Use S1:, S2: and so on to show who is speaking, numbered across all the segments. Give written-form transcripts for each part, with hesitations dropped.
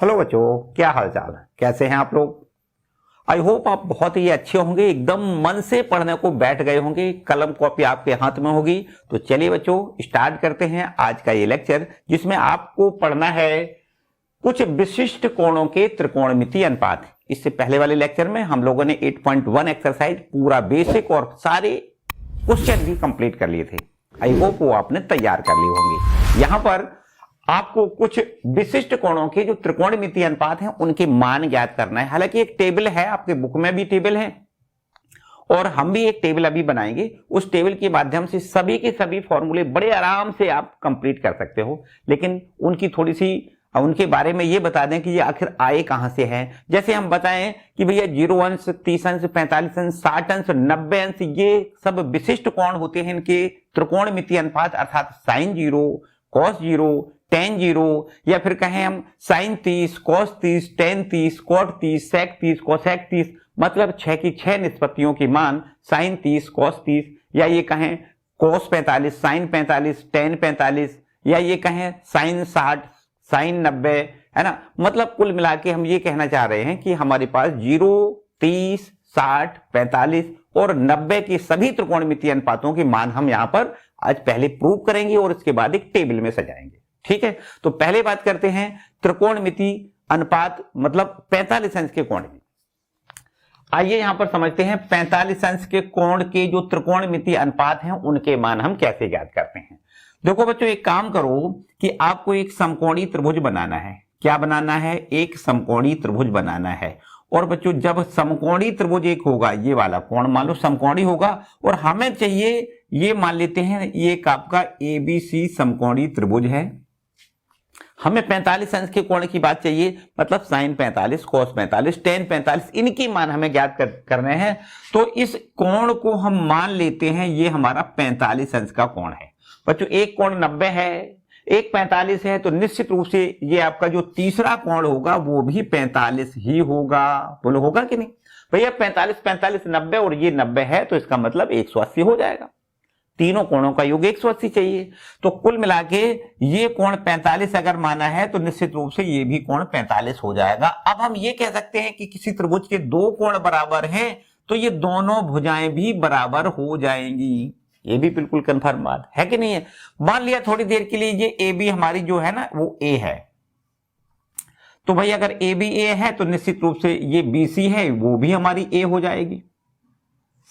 S1: Hello बच्चों, क्या हाल चाल है, कैसे हैं आप लोग। आई होप आप बहुत ही अच्छे होंगे, एकदम मन से पढ़ने को बैठ गए होंगे, कलम कॉपी आपके हाथ में होगी। तो चलिए बच्चों, स्टार्ट करते हैं आज का ये लेक्चर, जिसमें आपको पढ़ना है कुछ विशिष्ट कोणों के त्रिकोणमितीय अनुपात। इससे पहले वाले लेक्चर में हम लोगों ने 8.1 एक्सरसाइज पूरा बेसिक और सारे क्वेश्चन भी कंप्लीट कर लिए थे। आई होप वो आपने तैयार कर लिए होंगे। यहां पर आपको कुछ विशिष्ट कोणों के जो त्रिकोणमितीय अनुपात हैं उनके मान ज्ञात करना है। हालांकि एक टेबल है, आपके बुक में भी टेबल है और हम भी एक टेबल अभी बनाएंगे। उस टेबल के माध्यम से सभी के सभी फॉर्मूले बड़े आराम से आप कंप्लीट कर सकते हो, लेकिन उनकी थोड़ी सी उनके बारे में ये बता दें कि ये आखिर आए कहां से हैं। जैसे हम बताएं कि भैया 0 अंश, 30 अंश, 45 अंश, 60 अंश, 90 अंश, ये सब विशिष्ट कोण होते हैं इनके त्रिकोणमितीय अनुपात, अर्थात साइन 0, कॉस 0, tan 0, या फिर कहें हम साइन 30, कॉस 30, tan 30, कॉट 30, सेक 30, कोसेक 30, मतलब 6 की 6 निष्पत्तियों के मान साइन 30, कॉस 30, या ये कहें कॉस 45, साइन 45, tan 45, या ये कहें साइन 60, साइन 90, है ना। मतलब कुल मिला के हम ये कहना चाह रहे हैं कि हमारे पास 0, 30, 60, 45 और 90 के सभी त्रिकोणमितीय अनुपातों के मान हम यहां पर आज पहले प्रूव करेंगे और इसके बाद एक टेबल में सजाएंगे। ठीक है, तो पहले बात करते हैं त्रिकोणमितीय अनुपात, मतलब 45 अंश के कोण की। आइए यहां पर समझते हैं 45 अंश के कोण के जो त्रिकोणमितीय अनुपात हैं उनके मान हम कैसे ज्ञात करते हैं। देखो बच्चों, एक काम करो कि आपको एक समकोणीय त्रिभुज बनाना है। क्या बनाना है? एक समकोणीय त्रिभुज बनाना है। और बच्चों, जब समकोणीय त्रिभुज एक होगा, ये वाला कोण मान लो समकोणीय होगा, और हमें चाहिए, ये मान लेते हैं ये एक आपका ABC समकोणीय त्रिभुज है। हमें 45 अंश के कोण की बात चाहिए, मतलब साइन 45, कॉस 45, tan 45, इनकी मान हमें ज्ञात करने हैं। तो इस कोण को हम मान लेते हैं ये हमारा 45 अंश का कोण है। बच्चों, एक कोण 90 है, एक 45 है, तो निश्चित रूप से ये आपका जो तीसरा कोण होगा वो भी 45 ही होगा। बोलो होगा कि नहीं भैया? 45, 45, 90 और ये 90 है, तो इसका मतलब 180 हो जाएगा। तीनों कोणों का योग 180 चाहिए। तो कुल मिला के ये कोण 45 अगर माना है तो निश्चित रूप से ये भी कोण 45 हो जाएगा। अब हम ये कह सकते हैं कि किसी त्रिभुज के दो कोण बराबर हैं तो ये दोनों भुजाएं भी बराबर हो जाएंगी। ये भी बिल्कुल कंफर्म बात है कि नहीं है? मान लिया थोड़ी देर के लिए ये ए बी हमारी जो है ना वो ए है, तो भाई अगर ए बी ए है तो निश्चित रूप से ये बी सी है, वो भी हमारी ए हो जाएगी।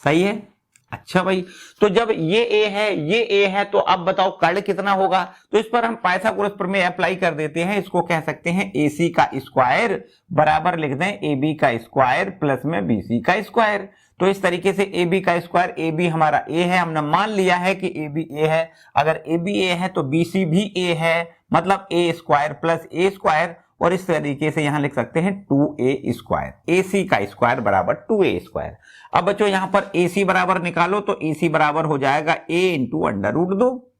S1: सही है? अच्छा भाई, तो जब ये ए है, ये ए है, तो अब बताओ कर्ण कितना होगा? तो इस पर हम पाइथागोरस प्रमेय अप्लाई कर देते हैं। इसको कह सकते हैं AC का स्क्वायर बराबर लिख दें AB का स्क्वायर प्लस में BC का स्क्वायर। तो इस तरीके से AB का स्क्वायर, AB हमारा A है, हमने मान लिया है कि AB A है। अगर AB A है तो BC भी A है, मतलब A square plus A square, और इस तरीके से यहां लिख सकते हैं 2A स्क्वायर। AC का स्क्वायर बराबर 2A स्क्वायर। अब बच्चों यहां पर AC बराबर निकालो तो AC बराबर हो जाएगा A इंटू √2।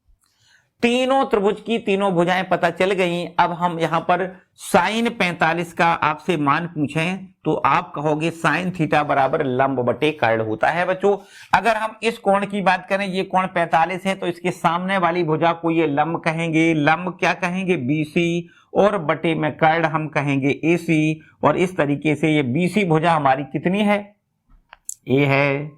S1: तीनों त्रिभुज की तीनों भुजाएं पता चल गई। अब हम यहां पर साइन 45 का आपसे मान पूछें तो आप कहोगे साइन थीटा बराबर लंब बटे कर्ण होता है। बच्चों, अगर हम इस कोण की बात करें, ये कोण 45 है, तो इसके सामने वाली भुजा को ये लंब कहेंगे। लंब क्या कहेंगे? BC, और बटे में कर्ण हम कहेंगे AC, और इस तरीके से ये BC भुजा हमारी कितनी है? A है।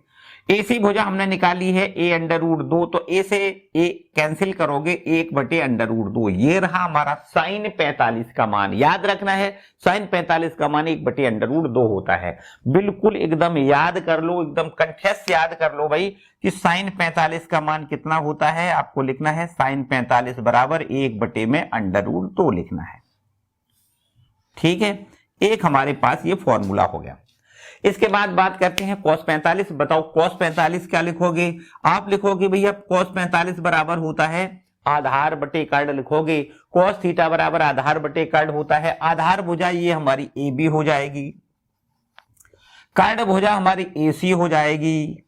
S1: AC भुजा हमने निकाली है A√2, तो A से A कैंसिल करोगे 1/√2। ये रहा हमारा साइन 45 का मान। याद रखना है, साइन 45 का मान 1/√2 होता है। बिल्कुल एकदम याद कर लो, एकदम कंठस्थ याद कर लो भाई कि साइन 45 का मान कितना होता है। आपको लिखना है साइन 45 बराबर 1/√2 लिखना है। ठीक है, एक हमारे पास ये फॉर्मूला हो गया। इसके बाद बात करते हैं cos 45। बताओ cos 45 क्या लिखोगे? आप लिखोगे भैया cos 45 बराबर होता है आधार बटे कर्ण लिखोगे। cos थीटा बराबर आधार बटे कर्ण होता है। आधार भुजा ये हमारी AB हो जाएगी, कर्ण भुजा हमारी AC हो जाएगी।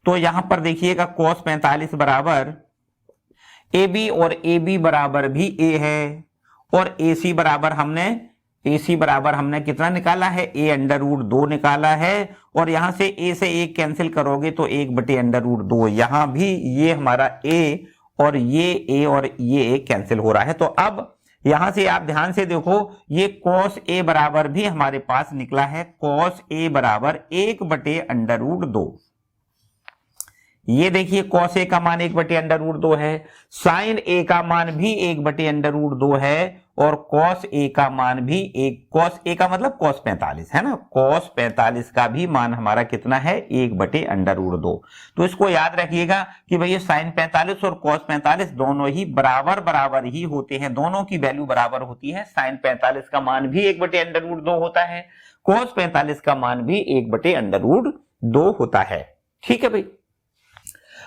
S1: तो यहां पर देखिएगा cos 45 बराबर AB, और AB बराबर भी A है, और AC बराबर हमने कितना निकाला है? A√2 निकाला है। और यहां से A से A कैंसिल करोगे तो 1/√2। यहां भी ये हमारा A और ये A और ये A कैंसिल हो रहा है। तो अब यहां से आप ध्यान से देखो, ये cos a बराबर भी हमारे पास निकला है, cos a बराबर 1/√2। ये देखिए cos a का मान 1/√2 है, sin a का मान भी 1/√2 है, और cos a का मान भी cos a का मतलब cos 45 है ना, cos 45 का भी मान हमारा कितना है 1/√2। तो इसको याद रखिएगा कि भैया sin 45 और cos 45 दोनों ही बराबर बराबर ही होते हैं, दोनों की वैल्यू बराबर होती है। sin 45 का मान भी 1/√2 होता है, cos 45 का मान भी 1/√2 होता है। ठीक है भाई।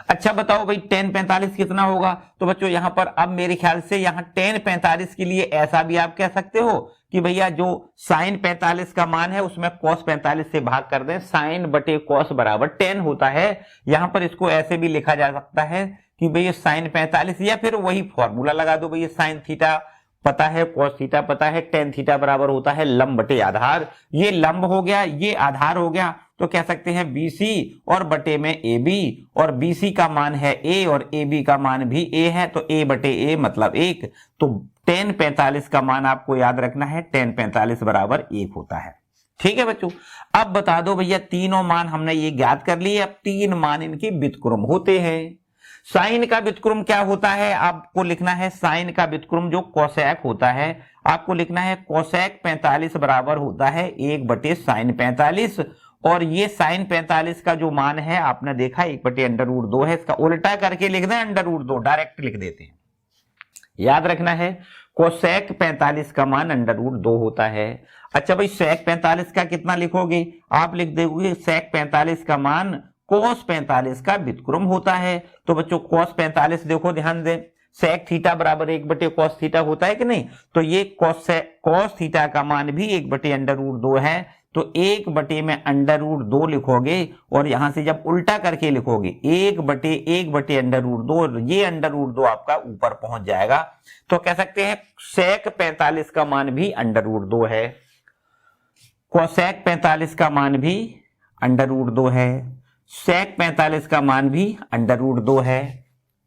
S1: अच्छा बताओ भाई tan 45 कितना होगा? तो बच्चों यहां पर अब मेरे ख्याल से यहां tan 45 के लिए ऐसा भी आप कह सकते हो कि भैया जो sin 45 का मान है उसमें cos 45 से भाग कर दें, sin बटे cos बराबर tan होता है। यहां पर इसको ऐसे भी लिखा जा सकता है कि भैया sin 45, या फिर वही फॉर्मूला लगा दो भैया, sin थीटा पता है, cos थीटा पता है, tan थीटा बराबर होता है लंब बटे आधार। ये लंब हो गया, ये आधार हो गया, तो कह सकते हैं BC और बटे में AB, और BC का मान है A और AB का मान भी A है, तो A बटे A मतलब 1। तो tan 45 का मान आपको याद रखना है, tan 45 बराबर 1 होता है। ठीक है बच्चों। अब बता दो भैया, तीनों मान हमने ये ज्ञात कर लिए, अब तीन मान इनके व्युत्क्रम होते हैं। साइन का व्युत्क्रम क्या होता है? आपको लिखना है साइन का व्युत्क्रम जो कोसेक होता है, आपको लिखना है कोसेक 45 बराबर होता है 1/sin 45, और ये sin 45 का जो मान है आपने देखा 1/√2 है, इसका उल्टा करके लिख दें √2, डायरेक्ट लिख देते हैं। याद रखना है कोसेक 45 का मान √2 होता है। अच्छा भाई सेक 45 का कितना लिखोगे? आप लिख दोगे सेक 45 का मान cos 45 का व्युत्क्रम होता है। तो बच्चों cos 45 देखो ध्यान दें, सेक थीटा बराबर 1/cos थीटा होता है कि नहीं, तो ये cos थीटा का मान भी 1/√2 है, तो 1 में √2 लिखोगे, और यहां से जब उल्टा करके लिखोगे 1/√2, ये √2 आपका ऊपर पहुंच जाएगा। तो कह सकते हैं सेक 45 का मान भी √2 है, कोसेक 45 का मान भी √2 है, सेक 45 का मान भी √2 है।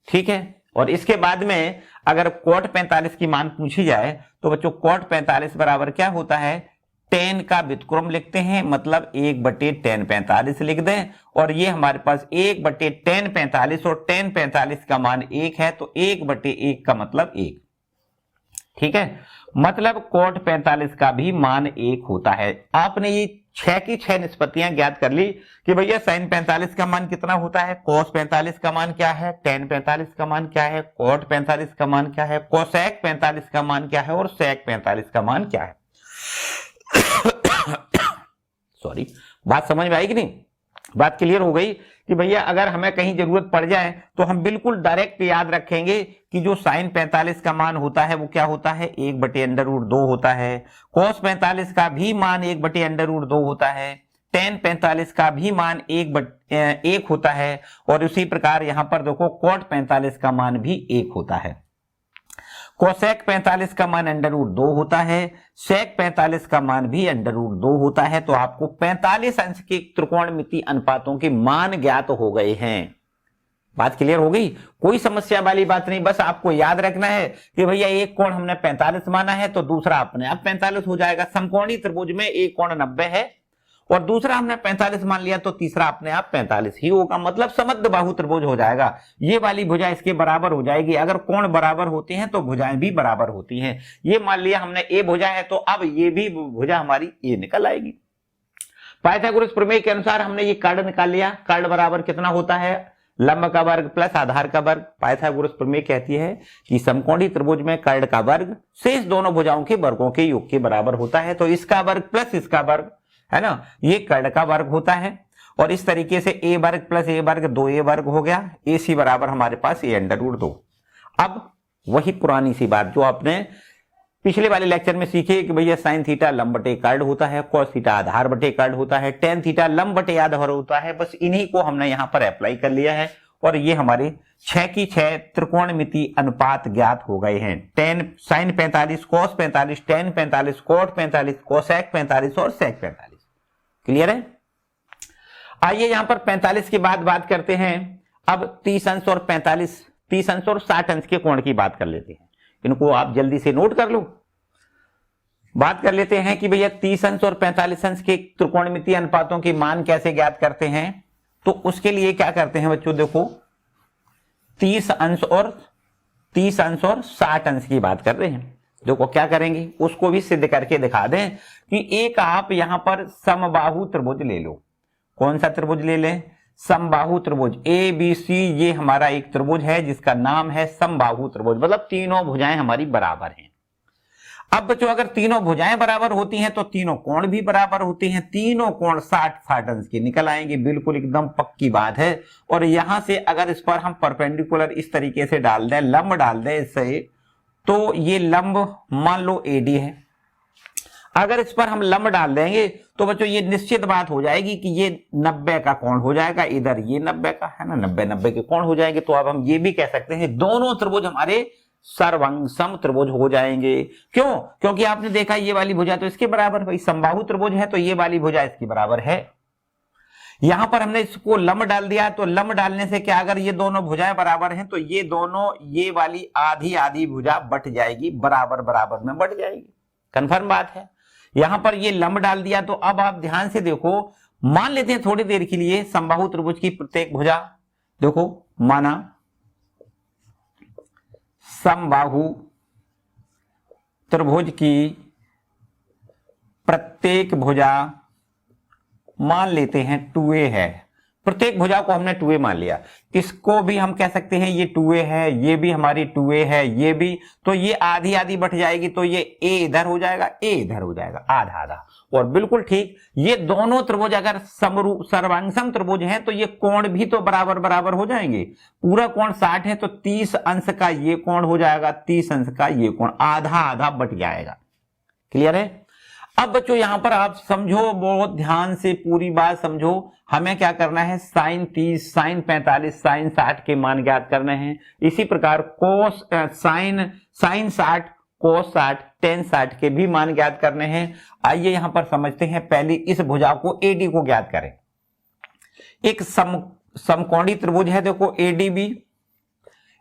S1: ठीक है। और इसके बाद में अगर कोट 45 की मान पूछी जाए तो बच्चों कोट 45 बराबर क्या होता है, tan का व्युत्क्रम लिखते हैं, मतलब 1/tan 45 लिख दें, और ये हमारे पास 1/tan 45, और tan 45 का मान 1 है, तो 1/1 का मतलब 1। ठीक है, मतलब कोट 45 का भी मान 1 होता है। आपने ये 6 की 6 निष्पत्तियां ज्ञात कर ली कि भैया sin 45 का मान कितना होता है, cos 45 का मान क्या है, tan 45 का मान क्या है, कोट 45 का मान क्या है, कोसेक 45 का मान क्या है, और सेक 45 का मान क्या है। सॉरी, बात समझ में आई कि नहीं? बात क्लियर हो गई कि भैया अगर हमें कहीं जरूरत पड़ जाए तो हम बिल्कुल डायरेक्ट याद रखेंगे कि जो sin 45 का मान होता है वो क्या होता है, 1/√2 होता है, cos 45 का भी मान 1/√2 होता है, tan 45 का भी मान 1 होता है, और उसी प्रकार यहां पर देखो कोट 45 का मान भी 1 होता है। कोसेक 45 का मान √2 होता है, सेक 45 का मान भी √2 होता है। तो आपको 45 अंश के त्रिकोणमितीय अनुपातों के मान ज्ञात हो गए हैं। बात क्लियर हो गई? कोई समस्या वाली बात नहीं, बस आपको याद रखना है कि भैया एक कोण हमने 45 माना है तो दूसरा अपने आप 45 हो जाएगा। समकोणीय त्रिभुज में एक कोण 90 है और दूसरा हमने 45 मान लिया तो तीसरा अपने आप 45 ही होगा, मतलब समद्विबाहु त्रिभुज हो जाएगा। ये वाली भुजा इसके बराबर हो जाएगी। अगर कोण बराबर होते हैं तो भुजाएं भी बराबर होती हैं। ये मान लिया हमने ए भुजा है तो अब ये भी भुजा हमारी ए निकल आएगी। पाइथागोरस प्रमेय के अनुसार हमने ये कर्ण निकाल लिया। कर्ण बराबर कितना होता है, लंब का वर्ग प्लस आधार का वर्ग। पाइथागोरस प्रमेय कहती है कि समकोणीय त्रिभुज में कर्ण का वर्ग शेष दोनों भुजाओं के वर्गों के योग के बराबर होता है। तो इसका वर्ग प्लस इसका वर्ग है ना, ये कर्ण का वर्ग होता है। और इस तरीके से ए वर्ग प्लस ए वर्ग 2a वर्ग हो गया। ए सी बराबर हमारे पास a√2। अब वही पुरानी सी बात जो आपने पिछले वाले लेक्चर में सीखे कि भैया साइन थीटा लंब बटे कर्ण होता है, कॉस थीटा आधार बटे कर्ण होता है, टेन थीटा लंब बटे आधार होता है। बस इन्हीं को हमने यहां पर अप्लाई कर लिया है और ये हमारे 6 की 6 त्रिकोणमितीय अनुपात ज्ञात हो गए हैं। Tan sine 45, cos 45, tan 45, cot 45, cosec 45 और सेक 45। क्लियर है? आइए यहां पर 45 के बाद बात करते हैं अब 30 अंश और 45, 30 अंश और 60 अंश के कोण की बात कर लेते हैं। इनको आप जल्दी से नोट कर लो। बात कर लेते हैं कि भैया 30 अंश और 45 अंश के त्रिकोणमितीय अनुपातों के मान कैसे ज्ञात करते हैं। तो उसके लिए क्या करते हैं बच्चों, देखो 30 अंश और 60 अंश की बात कर रहे हैं। देखो क्या करेंगे, उसको भी सिद्ध करके दिखा दें कि एक आप यहां पर समबाहु त्रिभुज ले लो। कौन सा त्रिभुज ले लें, समबाहु त्रिभुज। ए बी सी ये हमारा एक त्रिभुज है जिसका नाम है समबाहु त्रिभुज, मतलब तीनों भुजाएं हमारी बराबर हैं। अब बच्चों अगर तीनों भुजाएं बराबर होती हैं तो तीनों कोण भी बराबर होते हैं। तीनों कोण 60 अंश के निकल आएंगे, बिल्कुल एकदम पक्की बात है। और यहां से अगर इस पर हम परपेंडिकुलर इस तरीके से डाल दें, लंब डाल दें इससे, तो ये लंब मान लो एडी है। अगर इस पर हम लंब डाल देंगे तो बच्चों ये निश्चित बात हो जाएगी कि ये 90 का कोण हो जाएगा, इधर ये 90 का है ना, 90 के कोण हो जाएंगे। तो अब हम ये भी कह सकते हैं दोनों त्रिभुज हमारे सर्वांगसम त्रिभुज हो जाएंगे। क्यों? क्योंकि आपने देखा ये वाली भुजा तो इसके बराबर, भाई समबाहु त्रिभुज है तो ये वाली भुजा इसके बराबर है। यहां पर हमने इसको लंब डाल दिया, तो लंब डालने से क्या, अगर ये दोनों भुजाएं बराबर हैं तो ये दोनों, ये वाली आधी आधी भुजा बट जाएगी, बराबर बराबर में बट जाएगी। कंफर्म बात है। यहां पर ये लंब डाल दिया, तो अब आप ध्यान से देखो, मान लेते हैं थोड़ी देर के लिए समबाहु त्रिभुज की प्रत्येक भुजा, देखो माना समबाहु त्रिभुज की प्रत्येक भुजा मान लेते हैं 2a है। प्रत्येक भुजा को हमने 2a मान लिया। इसको भी हम कह सकते हैं ये 2a है, ये भी हमारी 2a है, ये भी, तो ये आधी आधी बट जाएगी, तो ये a इधर हो जाएगा, a इधर हो जाएगा, आधा आधा। और बिल्कुल ठीक, ये दोनों त्रिभुज अगर सर्वांगसम त्रिभुज हैं तो ये कोण भी तो बराबर बराबर हो जाएंगे। पूरा कोण 60 है तो 30 अंश का ये कोण हो जाएगा, 30 अंश का ये कोण, आधा आधा बट जाएगा। क्लियर है। अब बच्चों यहां पर आप समझो, बहुत ध्यान से पूरी बात समझो। हमें क्या करना है, साइन 30, साइन 45, साइन 60 के मान ज्ञात करने हैं। इसी प्रकार कोस साइन 60, कोस 60, टेन 60 के भी मान ज्ञात करने हैं। आइए यहां पर समझते हैं, पहले इस भुजा को एडी को ज्ञात करें। एक समकोणी त्रिभुज है, देखो एडीबी।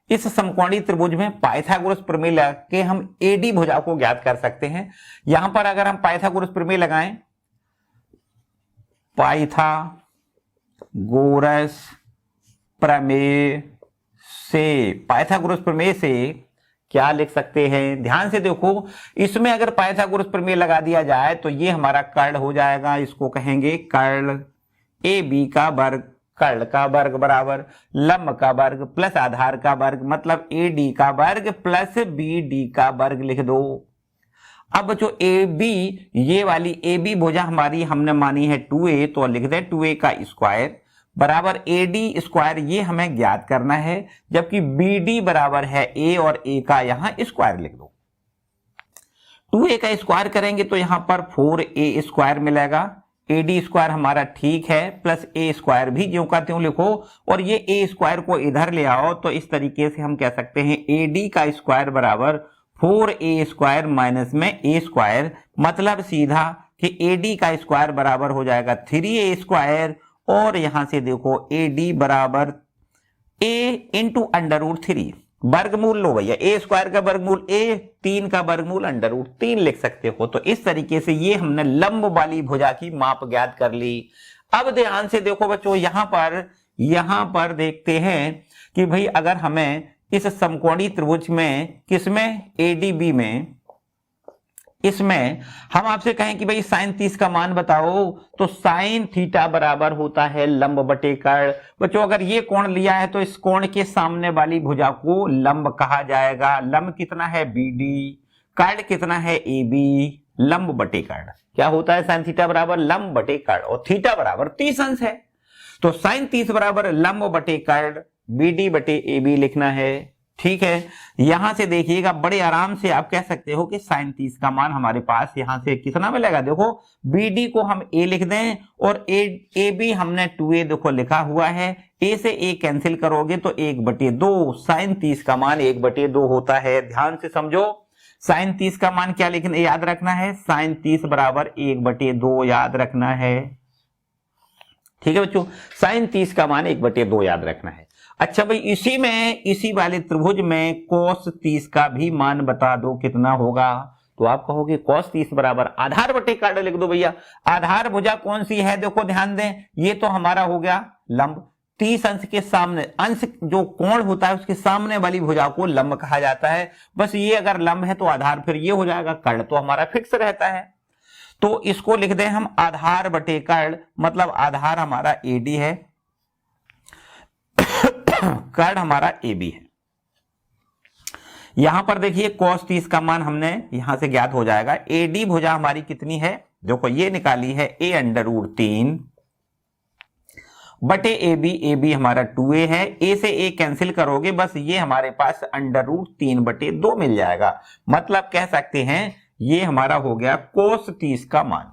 S1: इस समकोणी त्रिभुज में पाइथागोरस प्रमेय लगा के हम एडी भुजा को ज्ञात कर सकते हैं। यहां पर अगर हम पाइथागोरस प्रमेय लगाएं, पाइथागोरस प्रमेय से क्या लिख सकते हैं, ध्यान से देखो। इसमें अगर पाइथागोरस प्रमेय लगा दिया जाए तो ये हमारा कर्ण हो जाएगा, इसको कहेंगे कर्ण। ए बी का वर्ग, कर्ण का वर्ग बराबर लंब का वर्ग प्लस आधार का वर्ग, मतलब ए डी का वर्ग प्लस बी डी का वर्ग लिख दो। अब जो ए बी, ये वाली ए बी भुजा हमारी हमने मानी है 2a, तो लिख दे 2a का स्क्वायर बराबर ए डी स्क्वायर, ये हमें ज्ञात करना है। जबकि बी डी बराबर है a, और a का यहां स्क्वायर लिख दो। 2a का स्क्वायर करेंगे तो यहां पर 4a स्क्वायर मिलेगा। ए डी स्क्वायर हमारा ठीक है, प्लस ए स्क्वायर भी ज्यों का त्यों लिखो, और ये ए स्क्वायर को इधर ले आओ, तो इस तरीके से हम कह सकते हैं ए डी का स्क्वायर बराबर 4a स्क्वायर माइनस में a स्क्वायर, मतलब सीधा कि ए डी का स्क्वायर बराबर हो जाएगा 3a स्क्वायर, और यहां से देखो ए डी बराबर a इंटू अंडर रूट 3, वर्गमूल लो भैया, ए स्क्वायर का वर्गमूल a, 3 का वर्गमूल अंडर रूट 3 लिख सकते हो। तो इस तरीके से ये हमने लंब वाली भुजा की माप ज्ञात कर ली। अब ध्यान से देखो बच्चों, यहां पर देखते हैं कि भाई अगर हमें इस समकोणी त्रिभुज में, किसमें, एडीबी में, इसमें हम आपसे कहें कि भाई साइन 30 का मान बताओ, तो साइन थीटा बराबर होता है लंब बटे कर्ण। बच्चों अगर ये कोण लिया है तो इस कोण के सामने वाली भुजा को लंब कहा जाएगा। लंब कितना है बीडी, कर्ण कितना है एबी, लंब बटे कर्ण क्या होता है, साइन थीटा बराबर लंब बटे कर्ण, और थीटा बराबर 30 अंश है। तो साइन 30 बराबर लंब बटे कर्ण, बीडी बटे एबी लिखना है। ठीक है, यहां से देखिएगा बड़े आराम से आप कह सकते हो कि साइन 30 का मान हमारे पास यहां से कितना मिलेगा, देखो बीडी को हम ए लिख दें, और ए बी हमने 2a देखो लिखा हुआ है, ए से ए कैंसिल करोगे तो 1/2, साइन 30 का मान 1/2 होता है। ध्यान से समझो, साइन 30 का मान क्या लिखना याद रखना है, साइन 30 बराबर 1/2 याद रखना है। ठीक है बच्चों, साइन 30 का मान 1/2 याद रखना है। अच्छा भाई, इसी वाले त्रिभुज में कोस 30 का भी मान बता दो कितना होगा। तो आप कहोगे कोस 30 बराबर आधार बटे कर्ड लिख दो भैया। आधार भुजा कौन सी है, देखो ध्यान दें, ये तो हमारा हो गया लंब। 30 अंश के सामने, अंश जो कोण होता है उसके सामने वाली भुजा को लंब कहा जाता है। बस ये अगर लंब है तो आधार फिर ये हो जाएगा, कर्ड तो हमारा फिक्स रहता है। तो इसको लिख दें हम आधार बटे कर्ड, मतलब आधार हमारा AD है, कर्ड हमारा AB है। यहां पर देखिए cos 30 का मान हमने यहां से ज्ञात हो जाएगा। AD भुजा हमारी कितनी है, देखो ये निकाली है A√3 बटे AB हमारा 2A है। A से A कैंसिल करोगे, बस ये हमारे पास √3/2 मिल जाएगा। मतलब कह सकते हैं ये हमारा हो गया cos 30 का मान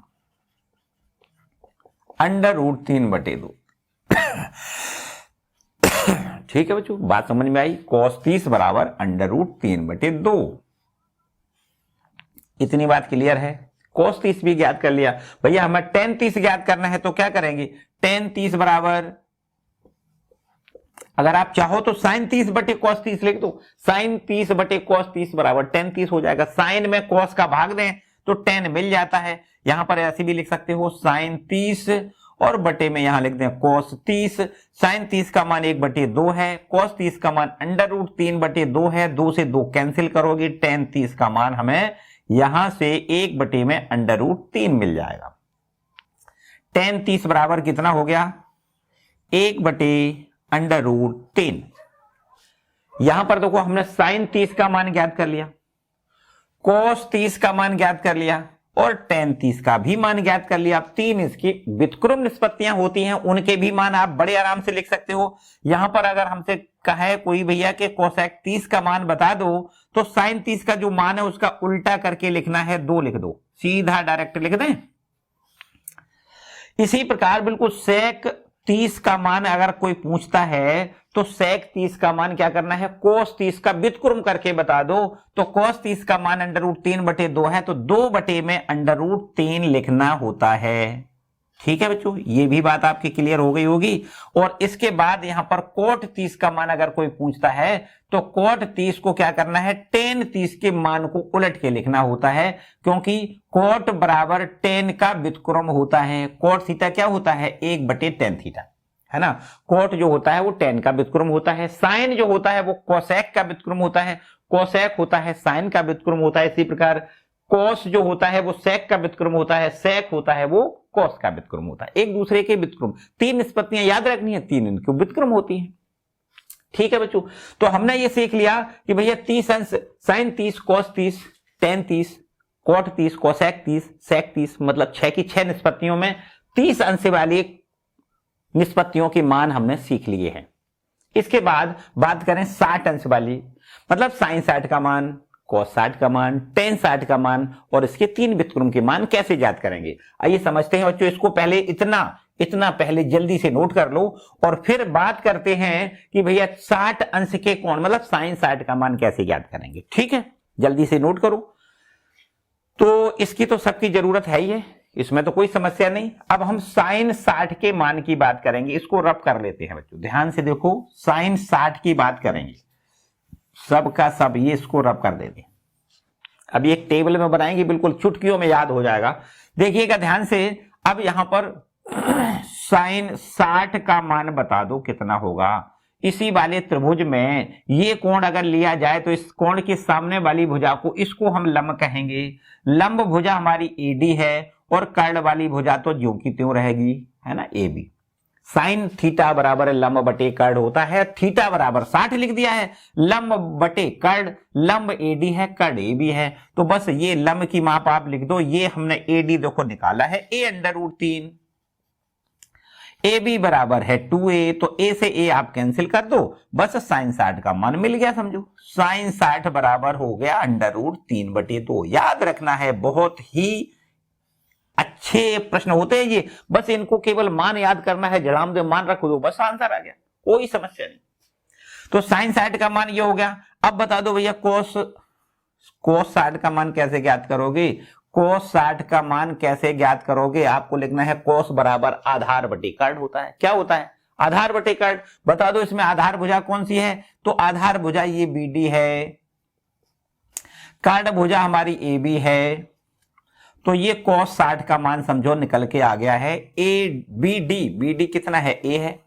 S1: √3/2। ठीक है बच्चों, बात समझ में आई। cos 30 बराबर √3/2। इतनी बात क्लियर है। cos 30 भी ज्ञात कर लिया भैया। हमें tan 30 ज्ञात करना है तो क्या करेंगे, tan 30 बराबर, अगर आप चाहो तो sin 30 बटे cos 30 लिख दो। sin 30 बटे cos 30 बराबर tan 30 हो जाएगा। sin में cos का भाग दें तो tan मिल जाता है। यहां पर ऐसे भी लिख सकते हो sin 30 और बटे में यहां लिख दें cos 30। sin 30 का मान 1/2 है, cos 30 का मान √3/2 है। 2 से 2 कैंसिल करोगे, tan 30 का मान हमें यहां से 1/√3 मिल जाएगा। tan 30 बराबर कितना हो गया, 1/√3। यहां पर देखो हमने sin 30 का मान ज्ञात कर लिया, cos 30 का मान ज्ञात कर लिया और tan 30 का भी मान ज्ञात कर लिया। अब 3 इसकी व्युत्क्रम निष्पत्तियां होती हैं, उनके भी मान आप बड़े आराम से लिख सकते हो। यहां पर अगर हमसे कहे कोई भैया कि कोसेक 30 का मान बता दो, तो sin 30 का जो मान है उसका उल्टा करके लिखना है, 2 लिख दो, सीधा डायरेक्ट लिख दें। इसी प्रकार बिल्कुल sec 30 का मान अगर कोई पूछता है तो sec 30 का मान क्या करना है, cos 30 का व्युत्क्रम करके बता दो। तो cos 30 का मान √3/2 है, तो 2 बटे में √3 लिखना होता है। ठीक है बच्चों, ये भी बात आपकी क्लियर हो गई होगी। और इसके बाद यहां पर cot 30 का मान अगर कोई पूछता है तो cot 30 को क्या करना है, tan 30 के मान को उलट के लिखना होता है, क्योंकि cot बराबर tan का व्युत्क्रम होता है। cot थीटा क्या होता है, 1/tan थीटा, है ना। cot जो होता है वो tan का व्युत्क्रम होता है, sin जो होता है वो cosec का व्युत्क्रम होता है, cosec होता है sin का व्युत्क्रम होता है। इसी प्रकार cos जो होता है वो sec का व्युत्क्रम होता है, sec होता है वो cos का व्युत्क्रम होता है। एक दूसरे के व्युत्क्रम, 3 निष्पत्तियां याद रखनी है, 3 इनके व्युत्क्रम होती हैं। ठीक है बच्चों, तो हमने ये सीख लिया कि भैया 30 अंश sin 30, cos 30, tan 30, cot 30, cosec 30, sec 30, मतलब 6 की 6 निष्पत्तियों में 30 अंश वाली निष्पत्तियों के मान हमने सीख लिए हैं। इसके बाद बात करें 60 अंश वाली, मतलब sin 60 का मान, cos 60 का मान, tan 60 का मान और इसके 3 व्युत्क्रम के मान कैसे ज्ञात करेंगे। आइए समझते हैं बच्चों। इसको पहले इतना पहले जल्दी से नोट कर लो और फिर बात करते हैं कि भैया 60 अंश के कोण मतलब sin 60 का मान कैसे ज्ञात करेंगे। ठीक है, जल्दी से नोट करो। तो इसकी तो सबकी जरूरत है ही है, इसमें तो कोई समस्या नहीं। अब हम sin 60 के मान की बात करेंगे, इसको रब कर लेते हैं बच्चों, ध्यान से देखो। sin 60 की बात करेंगे, सब का सब ये इसको रब कर देते हैं। अभी एक टेबल में बनाएंगे, बिल्कुल चुटकियों में याद हो जाएगा। देखिएगा ध्यान से। अब यहां पर sin 60 का मान बता दो कितना होगा। इसी वाले त्रिभुज में ये कोण अगर लिया जाए तो इस कोण के सामने वाली भुजा को, इसको हम लंब कहेंगे। लंब भुजा हमारी AD है और कर्ण वाली भुजा तो ज्यों की त्यों रहेगी, है ना, AB। साइन थीटा बराबर लंब बटे कर्ण होता है, थीटा बराबर 60 लिख दिया है, लंब बटे कर्ण, लंब AD है, कर्ण AB है। तो बस ये लंब की माप आप लिख दो। ये हमने AD देखो निकाला है A√3, AB बराबर है 2A, तो A से A आप कैंसिल कर दो, बस sin 60 का मान मिल गया। समझो sin 60 बराबर हो गया √3/2। याद रखना है, बहुत ही अच्छे प्रश्न होते हैं ये, बस इनको केवल मान याद करना है, जड़ाम दे मान रखो दो, बस आंसर आ गया, कोई समस्या नहीं। तो sin 60 का मान ये हो गया। अब बता दो भैया cos 60 का मान कैसे ज्ञात करोगे। कोस 60 का मान कैसे ज्ञात करोगे? आपको लिखना है कोस बराबर आधार बटे कर्ण होता है। क्या होता है? आधार बटे कर्ण। बता दो इसमें आधार भुजा कौन सी है? तो आधार भुजा ये BD है, कर्ण भुजा हमारी AB है। तो ये कोस 60 का मान समझो निकल के आ गया है। BD कितना है? A है।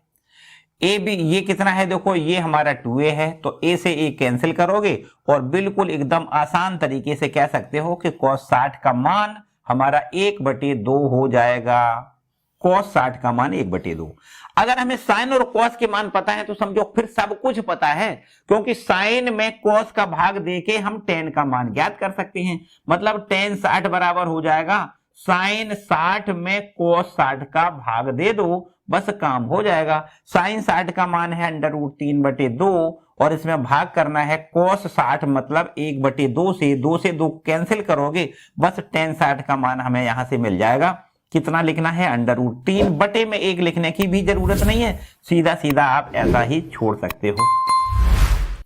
S1: AB ये कितना है? देखो ये हमारा 2A है, तो A से A कैंसिल करोगे और बिल्कुल एकदम आसान तरीके से कह सकते हो कि cos 60 का मान हमारा 1/2 हो जाएगा। cos 60 का मान 1/2। अगर हमें साइन और cos के मान पता है तो समझो फिर सब कुछ पता है, क्योंकि साइन में cos का भाग देके हम tan का मान ज्ञात कर सकते हैं। मतलब tan 60 बराबर हो जाएगा साइन 60 में cos 60 का भाग दे दो, बस काम हो जाएगा। साइन 60 का मान है √3/2 और इसमें भाग करना है cos 60 मतलब 1/2 से 2 कैंसिल करोगे, बस tan 60 का मान हमें यहां से मिल जाएगा। कितना लिखना है? √3 बटे में 1 लिखने की भी जरूरत नहीं है, सीधा सीधा आप ऐसा ही छोड़ सकते हो।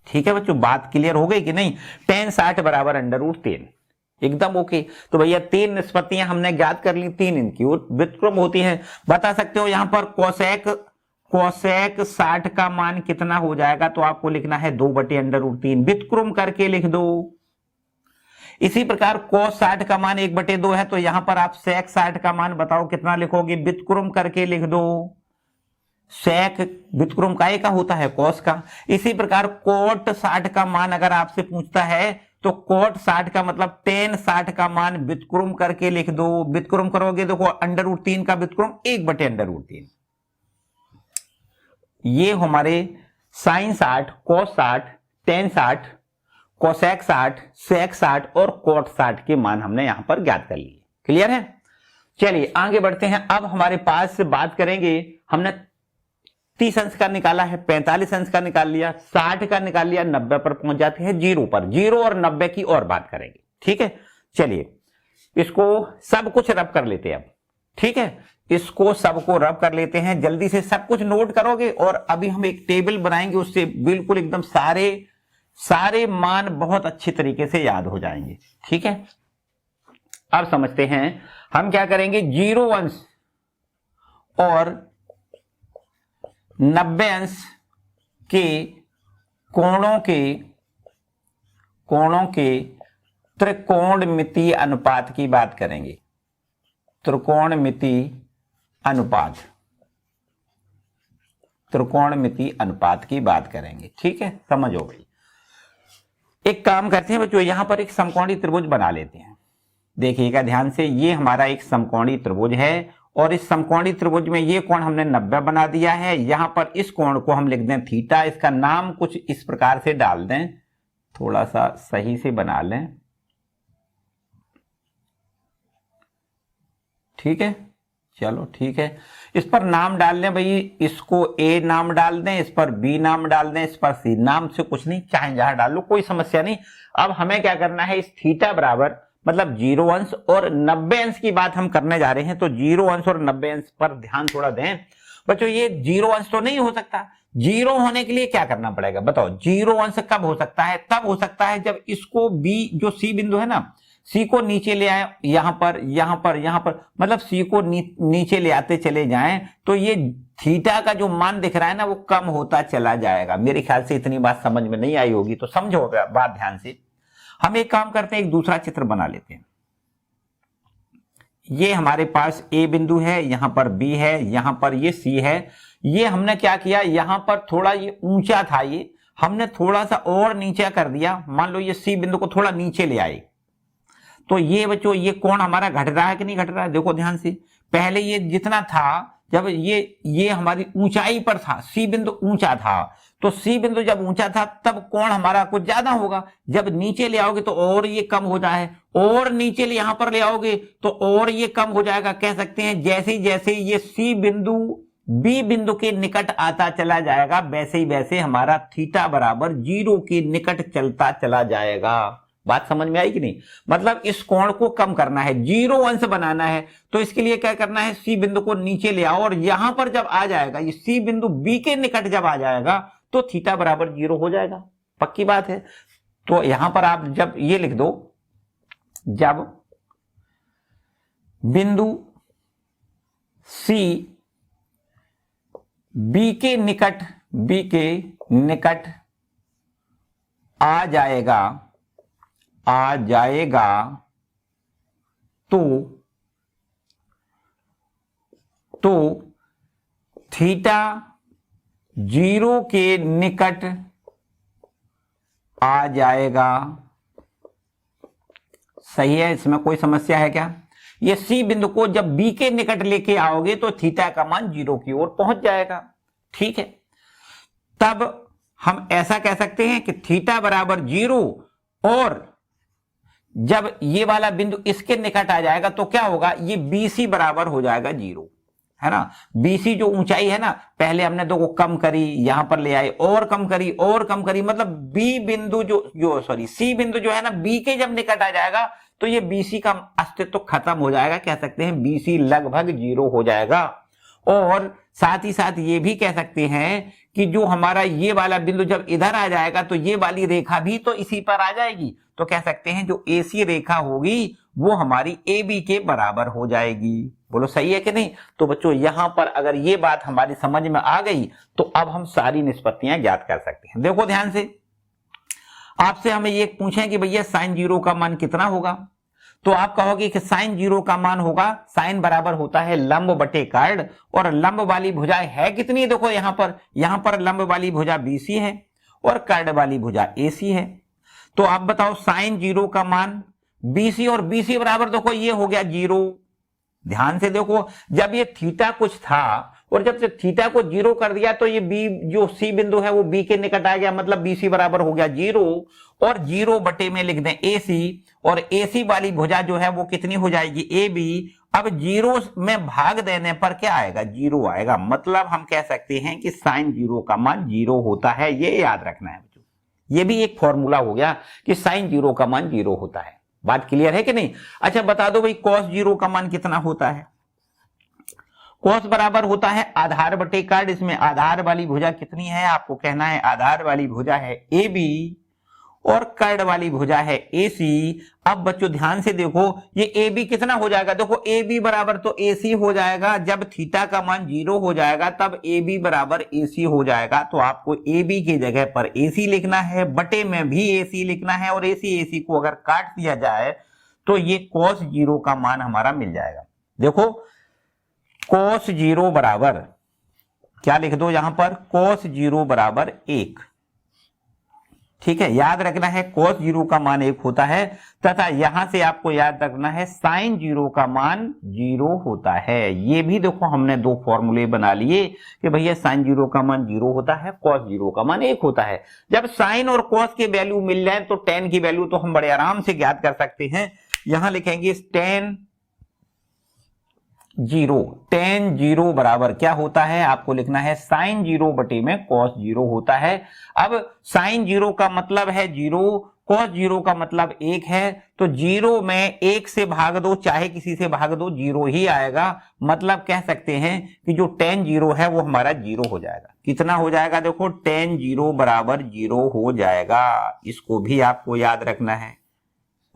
S1: ठीक है बच्चों, बात क्लियर हो गई कि नहीं? tan 60 बराबर √3 एकदम ओके। तो भैया 3 निष्पत्तियां हमने ज्ञात कर ली, 3 इनकी व्युत्क्रम होती हैं। बता सकते हो यहां पर कोसेक 60 का मान कितना हो जाएगा? तो आपको लिखना है 2/√3, व्युत्क्रम करके लिख दो। इसी प्रकार cos 60 का मान 1/2 है, तो यहां पर आप sec 60 का मान बताओ कितना लिखोगे? व्युत्क्रम करके लिख दो। sec व्युत्क्रम काय का होता है? cos का। इसी प्रकार cot 60 का मान अगर आपसे पूछता है तो cot 60 का मतलब tan 60 का मान व्युत्क्रम करके लिख दो। व्युत्क्रम करोगे देखो √3 का व्युत्क्रम 1/√3। ये हमारे sin 60, cos 60, tan 60, cosec 60, sec 60 और cot 60 के मान हमने यहां पर ज्ञात कर लिए। क्लियर है? चलिए आगे बढ़ते हैं। अब हमारे पास बात करेंगे, हमने 30 अंश का निकाला है, 45 अंश का निकाल लिया, 60 का निकाल लिया, 90 पर पहुंच जाते हैं 0 पर। 0 और 90 की और बात करेंगे। ठीक है, चलिए इसको सब कुछ रब कर लेते हैं अब। ठीक है, इसको सबको रब कर लेते हैं, जल्दी से सब कुछ नोट करोगे और अभी हम एक टेबल बनाएंगे, उससे बिल्कुल एकदम सारे मान बहुत अच्छे तरीके से याद हो जाएंगे। ठीक है, अब समझते हैं हम क्या करेंगे। 0 अंश और 90 अंश के कोणों के त्रिकोणमितीय अनुपात की बात करेंगे। त्रिकोणमितीय अनुपात की बात करेंगे। ठीक है, समझो भाई। एक काम करते हैं बच्चों, यहां पर एक समकोणी त्रिभुज बना लेते हैं। देखिएगा ध्यान से, ये हमारा एक समकोणी त्रिभुज है और इस समकोणी त्रिभुज में ये कोण हमने 90 बना दिया है। यहां पर इस कोण को हम लिख दें थीटा। इसका नाम कुछ इस प्रकार से डाल दें, थोड़ा सा सही से बना लें। ठीक है, चलो ठीक है, इस पर नाम डाल दें भाई। इसको A नाम डाल दें, इस पर B नाम डाल दें, इस पर C नाम से कुछ नहीं, चाहे जहां डाल लो, कोई समस्या नहीं। अब हमें क्या करना है, इस थीटा बराबर मतलब 0 अंश और 90 अंश की बात हम करने जा रहे हैं। तो 0 अंश और 90 अंश पर ध्यान थोड़ा दें बच्चों। ये 0 अंश तो नहीं हो सकता। 0 होने के लिए क्या करना पड़ेगा बताओ? 0 अंश कब हो सकता है? तब हो सकता है जब इसको B, जो C बिंदु है ना, C को नीचे ले आए, यहां पर मतलब C को नीचे ले आते चले जाएं, तो ये थीटा का जो मान दिख रहा है ना, वो कम होता चला जाएगा। मेरे ख्याल से इतनी बात समझ में नहीं आई होगी, तो समझो बात ध्यान से। हम एक काम करते हैं, एक दूसरा चित्र बना लेते हैं। ये हमारे पास A बिंदु है, यहां पर B है, यहां पर ये C है। ये हमने क्या किया, यहां पर थोड़ा ये ऊंचा था, ये हमने थोड़ा सा और नीचे कर दिया। मान लो ये C बिंदु को थोड़ा नीचे ले आए, तो ये बच्चों ये कोण हमारा घट रहा है कि नहीं घट रहा है? देखो ध्यान से, पहले ये जितना था, जब ये हमारी ऊंचाई पर था, C बिंदु ऊंचा था, तो C बिंदु जब ऊंचा था तब कोण हमारा कुछ ज्यादा होगा। जब नीचे ले आओगे तो और ये कम हो जाए, और नीचे यहां पर ले आओगे तो और ये कम हो जाएगा। कह सकते हैं जैसे जैसे ये C बिंदु B बिंदु के निकट आता चला जाएगा, वैसे ही वैसे हमारा थीटा बराबर 0 के निकट चलता चला जाएगा। बात समझ में आई कि नहीं? मतलब इस कोण को कम करना है, 0 अंश बनाना है, तो इसके लिए क्या करना है, C बिंदु को नीचे ले आओ और यहां पर जब आ जाएगा, ये C बिंदु B के निकट जब आ जाएगा तो थीटा बराबर 0 हो जाएगा। पक्की बात है। तो यहां पर आप जब ये लिख दो, जब बिंदु C B के निकट आ जाएगा तो थीटा 0 के निकट आ जाएगा। सही है, इसमें कोई समस्या है क्या? ये सी बिंदु को जब बी के निकट लेके आओगे तो थीटा का मान 0 की ओर पहुंच जाएगा। ठीक है, तब हम ऐसा कह सकते हैं कि थीटा बराबर 0, और जब ये वाला बिंदु इसके निकट आ जाएगा तो क्या होगा, ये BC बराबर हो जाएगा 0, है ना। BC जो ऊंचाई है ना, पहले हमने दो को कम करी, यहां पर ले आए और कम करी, मतलब C बिंदु जो है ना, B के जब निकट आ जाएगा तो ये BC का अस्तित्व तो खत्म हो जाएगा। कह सकते हैं BC लगभग 0 हो जाएगा। और साथ ही साथ ये भी कह सकते हैं कि जो हमारा ये वाला बिंदु जब इधर आ जाएगा तो ये वाली रेखा भी तो इसी पर आ जाएगी, तो कह सकते हैं जो AC रेखा होगी वो हमारी AB के बराबर हो जाएगी। बोलो सही है कि नहीं? तो बच्चों यहां पर अगर ये बात हमारी समझ में आ गई तो अब हम सारी निष्पत्तियां ज्ञात कर सकते हैं। देखो ध्यान से, आपसे हमें ये पूछें कि भैया साइन 0 का मान कितना होगा, तो आप कहोगे कि साइन 0 का मान होगा, साइन बराबर होता है लंब बटे कर्ण, और लंब वाली भुजा है कितनी? देखो यहां पर लंब वाली भुजा BC है और कर्ण वाली भुजा AC है। तो आप बताओ साइन 0 का मान BC, और BC बराबर देखो ये हो गया 0। ध्यान से देखो, जब ये थीटा कुछ था और जब से थीटा को 0 कर दिया तो ये B जो C बिंदु है वो B के निकट आ गया, मतलब BC बराबर हो गया 0, और 0 बटे में लिख दें AC, और AC वाली भुजा जो है वो कितनी हो जाएगी, AB। अब 0 में भाग देने पर क्या आएगा, 0 आएगा। मतलब हम कह सकते हैं कि साइन 0 का मान 0 होता है। ये याद रखना है बच्चों, ये भी एक फॉर्मूला हो गया कि साइन 0 का मान 0 होता है। बात क्लियर है कि नहीं? अच्छा बता दो भाई कॉस 0 का मान कितना होता है? कॉस बराबर होता है आधार बटे कर्ण। इसमें आधार वाली भुजा कितनी है आपको कहना है, आधार वाली भुजा है AB और कर्ण वाली भुजा है AC। अब बच्चों ध्यान से देखो, ये AB कितना हो जाएगा, देखो AB बराबर तो AC हो जाएगा। जब थीटा का मान 0 हो जाएगा तब AB बराबर AC हो जाएगा। तो आपको AB की जगह पर AC लिखना है, बटे में भी AC लिखना है, और AC को अगर काट दिया जाए तो ये cos 0 का मान हमारा मिल जाएगा। देखो cos 0 बराबर क्या लिख दो यहां पर, cos 0 बराबर 1। ठीक है, याद रखना है cos 0 का मान 1 होता है, तथा यहां से आपको याद रखना है sin 0 का मान 0 होता है। ये भी देखो हमने दो फॉर्मूले बना लिए कि भैया sin 0 का मान 0 होता है, cos 0 का मान 1 होता है। जब sin और cos के वैल्यू मिल जाए तो tan की वैल्यू तो हम बड़े आराम से ज्ञात कर सकते हैं। यहां लिखेंगे tan 0 बराबर क्या होता है, आपको लिखना है साइन 0 बटे में cos 0 होता है। अब साइन 0 का मतलब है 0, cos 0 का मतलब 1 है, तो 0 में 1 से भाग दो, चाहे किसी से भाग दो 0 ही आएगा। मतलब कह सकते हैं कि जो tan 0 है वो हमारा 0 हो जाएगा। कितना हो जाएगा, देखो tan 0 बराबर 0 हो जाएगा। इसको भी आपको याद रखना है।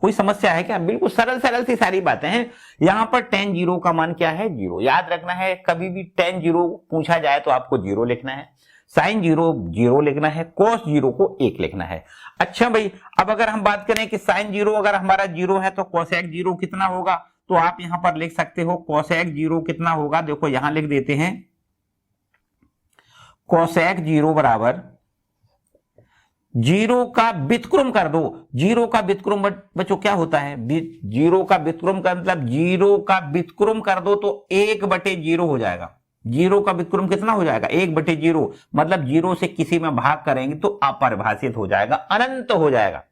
S1: कोई समस्या है क्या? बिल्कुल सरल सरल सी सारी बातें हैं। यहां पर tan 0 का मान क्या है, 0 याद रखना है। कभी भी tan 0 पूछा जाए तो आपको 0 लिखना है, sin 0 लिखना है, cos 0 को 1 लिखना है। अच्छा भाई, अब अगर हम बात करें कि sin 0 अगर हमारा 0 है तो cosec 0 कितना होगा, तो आप यहां पर लिख सकते हो cosec 0 कितना होगा। देखो यहां लिख देते हैं cosec 0 बराबर 0 का व्युत्क्रम कर दो। 0 का व्युत्क्रम बच्चों क्या होता है, 0 का व्युत्क्रम का मतलब 0 का व्युत्क्रम कर दो तो 1/0 हो जाएगा। 0 का व्युत्क्रम कितना हो जाएगा, 1/0, मतलब 0 से किसी में भाग करेंगे तो अपरिभाषित हो जाएगा, अनंत हो जाएगा।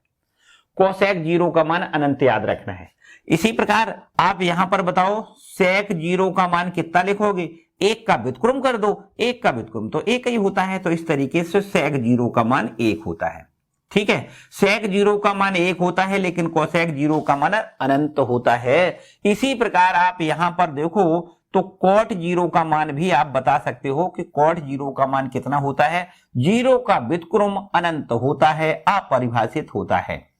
S1: cosec 0 का मान अनंत याद रखना है। इसी प्रकार आप यहां पर बताओ sec 0 का मान कितना लिखोगे, 1 का व्युत्क्रम कर दो, 1 का व्युत्क्रम तो 1 ही होता है, तो इस तरीके से sec 0 का मान 1 होता है। ठीक है, sec 0 का मान 1 होता है लेकिन cosec 0 का मान अनंत होता है। इसी प्रकार आप यहां पर देखो तो cot 0 का मान भी आप बता सकते हो कि cot 0 का मान कितना होता है, 0 का व्युत्क्रम अनंत होता है, अपरिभाषित होता है।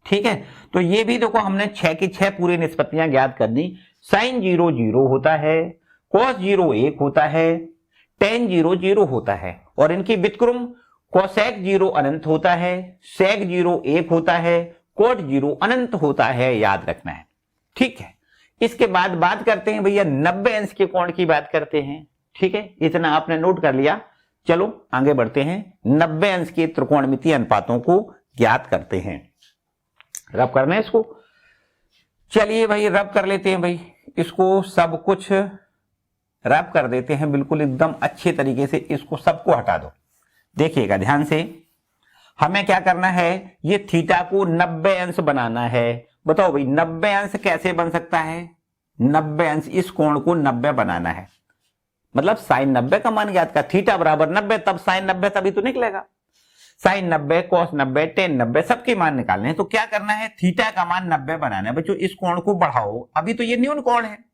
S1: ठीक है, तो ये भी देखो हमने 6 की 6 पूरी निष्पत्तियां ज्ञात कर दी। साइन 0 0 होता है, कॉस 0 1 होता है, टेन 0 0 होता है, और इनकी व्युत्क्रम कोसेक 0 अनंत होता है, सेक 0 1 होता है, कोट 0 अनंत होता है, याद रखना है। ठीक है, इसके बाद बात करते हैं भैया 90 अंश के कोण की बात करते हैं। ठीक है, इतना आपने नोट कर लिया। चलो आगे बढ़ते हैं, 90 अंश के त्रिकोणमितीय अनुपातों को ज्ञात करते हैं। रब करना है इसको, चलिए भाई रब कर लेते हैं भाई, इसको सब कुछ रब कर देते हैं बिल्कुल एकदम अच्छे तरीके से, इसको सबको हटा दो। देखिएगा ध्यान से, हमें क्या करना है, ये थीटा को 90 अंश बनाना है। बताओ भाई 90 अंश कैसे बन सकता है, 90 अंश, इस कोण को 90 बनाना है, मतलब साइन 90 का मान ज्ञात का, थीटा बराबर 90 तब साइन 90 तभी तो निकलेगा। साइन 90, कॉस 90, टेन 90 सबके मान निकालने हैं। तो क्या करना है, थीटा का मान 90 बनाना है। बच्चों इस कोण को बढ़ाओ, अभी तो ये न्यून कोण है,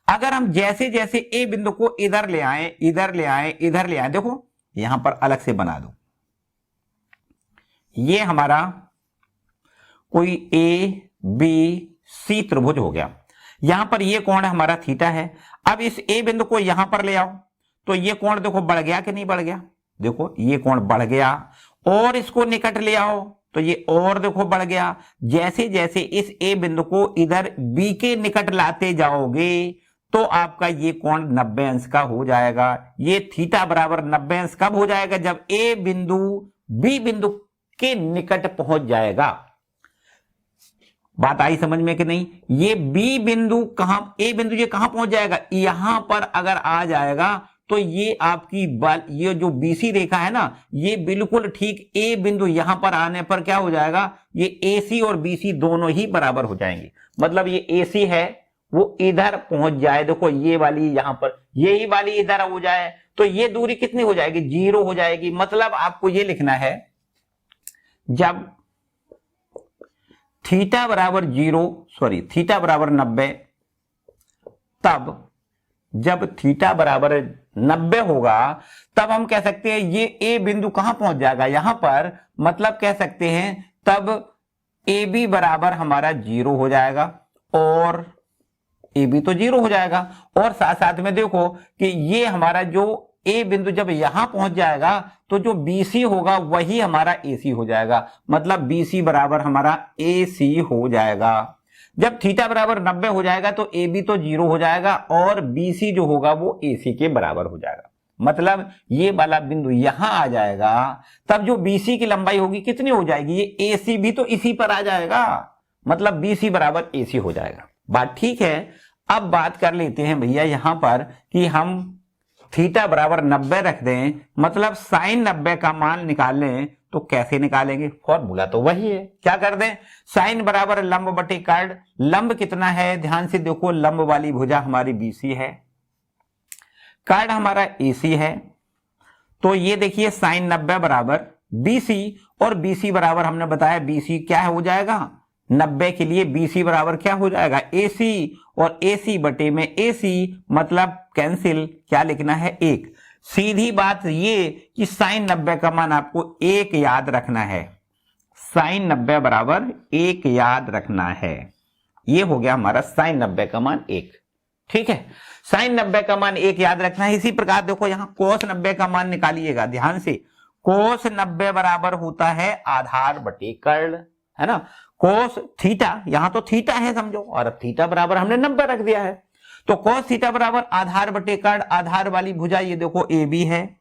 S1: अगर हम जैसे जैसे ए बिंदु को इधर ले आए, इधर ले आए, इधर ले आए, देखो यहां पर अलग से बना दो, ये हमारा कोई ए बी सी त्रिभुज हो गया, यहां पर ये कोण हमारा थीटा है। अब इस ए बिंदु को यहां पर ले आओ, तो ये कोण देखो बढ़ गया कि नहीं बढ़ गया, देखो ये कोण बढ़ गया, और इसको निकट ले आओ तो ये और देखो बढ़ गया। जैसे जैसे इस ए बिंदु को इधर बी के निकट लाते जाओगे तो आपका ये कोण 90 अंश का हो जाएगा। ये थीटा बराबर 90 अंश कब हो जाएगा, जब ए बिंदु बी बिंदु के निकट पहुंच जाएगा। बात आई समझ में कि नहीं, ये बी बिंदु कहां, ए बिंदु ये कहां पहुंच जाएगा, यहां पर अगर आ जाएगा तो ये आपकी ये जो बीसी रेखा है ना, ये बिल्कुल ठीक ए बिंदु यहां पर आने पर क्या हो जाएगा, ये एसी और बीसी दोनों ही बराबर हो जाएंगे। मतलब ये एसी है वो इधर पहुंच जाए, देखो ये वाली यहां पर, यही वाली इधर हो जाए, तो ये दूरी कितनी हो जाएगी, 0 हो जाएगी। मतलब आपको ये लिखना है, जब थीटा बराबर 90, तब जब थीटा बराबर 90 होगा तब हम कह सकते हैं ये ए बिंदु कहां पहुंच जाएगा, यहां पर। मतलब कह सकते हैं तब ए बी बराबर हमारा 0 हो जाएगा, और ए बी तो 0 हो जाएगा, और साथ साथ में देखो कि ये हमारा जो ए बिंदु जब यहां पहुंच जाएगा तो जो BC होगा वही हमारा AC हो जाएगा। मतलब BC बराबर हमारा AC हो जाएगा। जब थीटा बराबर 90 हो जाएगा तो AB तो 0 हो जाएगा, और BC जो होगा वो AC के बराबर हो जाएगा। मतलब ये वाला बिंदु यहां आ जाएगा, तब जो BC की लंबाई होगी कितनी हो जाएगी, ये AC भी तो इसी पर आ जाएगा। मतलब BC बराबर AC हो जाएगा। बात ठीक है। अब बात कर लेते हैं भैया यहां पर कि हम थीटा बराबर 90 रख दें, मतलब साइन 90 का मान निकालें, तो कैसे निकालेंगे, फॉर्मूला तो वही है। क्या कर दें, साइन बराबर लंब बटे कर्ड, लंब कितना है, ध्यान से देखो, लंब वाली भुजा हमारी BC है, कर्ड हमारा AC है, तो ये देखिए साइन 90 बराबर BC, और BC बराबर हमने बताया BC क्या हो जाएगा, 90 के लिए BC बराबर क्या हो जाएगा, AC, और AC बटे में AC, मतलब कैंसिल, क्या लिखना है 1। सीधी बात ये कि साइन 90 का मान आपको 1 याद रखना है, साइन 90 बराबर 1 याद रखना है। ये हो गया हमारा साइन 90 का मान 1। ठीक है, साइन 90 का मान 1 याद रखना है। इसी प्रकार देखो यहां कोस 90 का मान निकालिएगा ध्यान से, कोस 90 बराबर होता है आधार बटे कर्ल, है ना। कोस थीटा, यहां तो थीटा है समझो, और अब थीटा बराबर हमने 90 रख दिया है, तो कोस थीटा बराबर आधार बटे कर्ड, आधार वाली भुजा ये देखो AB है,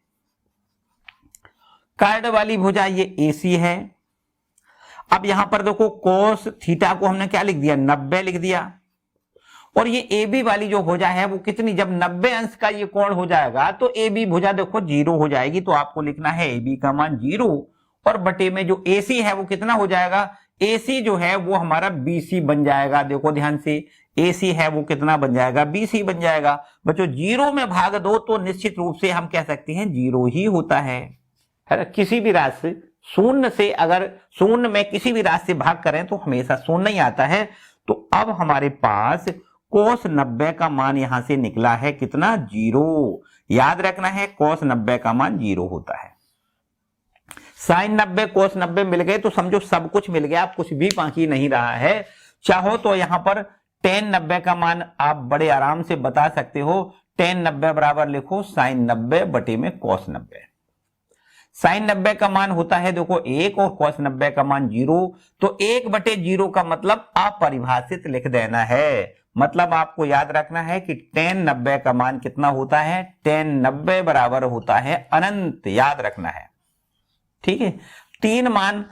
S1: कर्ड वाली भुजा ये AC है। अब यहां पर देखो कोस थीटा को हमने क्या लिख दिया, 90 लिख दिया, और ये AB वाली जो भुजा है वो कितनी, जब 90 अंश का ये कोण हो जाएगा तो AB भुजा देखो 0 हो जाएगी, तो आपको लिखना है AB का मान 0, और बटे में जो AC है वो कितना हो जाएगा, AC जो है वो हमारा BC बन जाएगा। देखो ध्यान से, AC है वो कितना बन जाएगा, BC बन जाएगा। बच्चों 0 में भाग दो तो निश्चित रूप से हम कह सकते हैं 0 ही होता है ना। किसी भी राशि शून्य से, अगर शून्य में किसी भी राशि से भाग करें तो हमेशा शून्य ही आता है। तो अब हमारे पास कोस 90 का मान यहां से निकला है कितना, 0। याद रखना है कोस 90 का मान 0 होता है। साइन 90 कोस 90 मिल गए तो समझो सब कुछ मिल गया, आप कुछ भी बाकी नहीं रहा है। चाहो तो यहां पर टेन 90 का मान आप बड़े आराम से बता सकते हो। टेन 90 बराबर लिखो साइन 90 बटे में कोस 90। साइन 90 का मान होता है देखो 1 और कोस 90 का मान 0, तो 1 बटे 0 का मतलब अपरिभाषित लिख देना है। मतलब आपको याद रखना है कि टेन 90 का मान कितना होता है, टेन 90 बराबर होता है अनंत, याद रखना है। ठीक है, तीन मान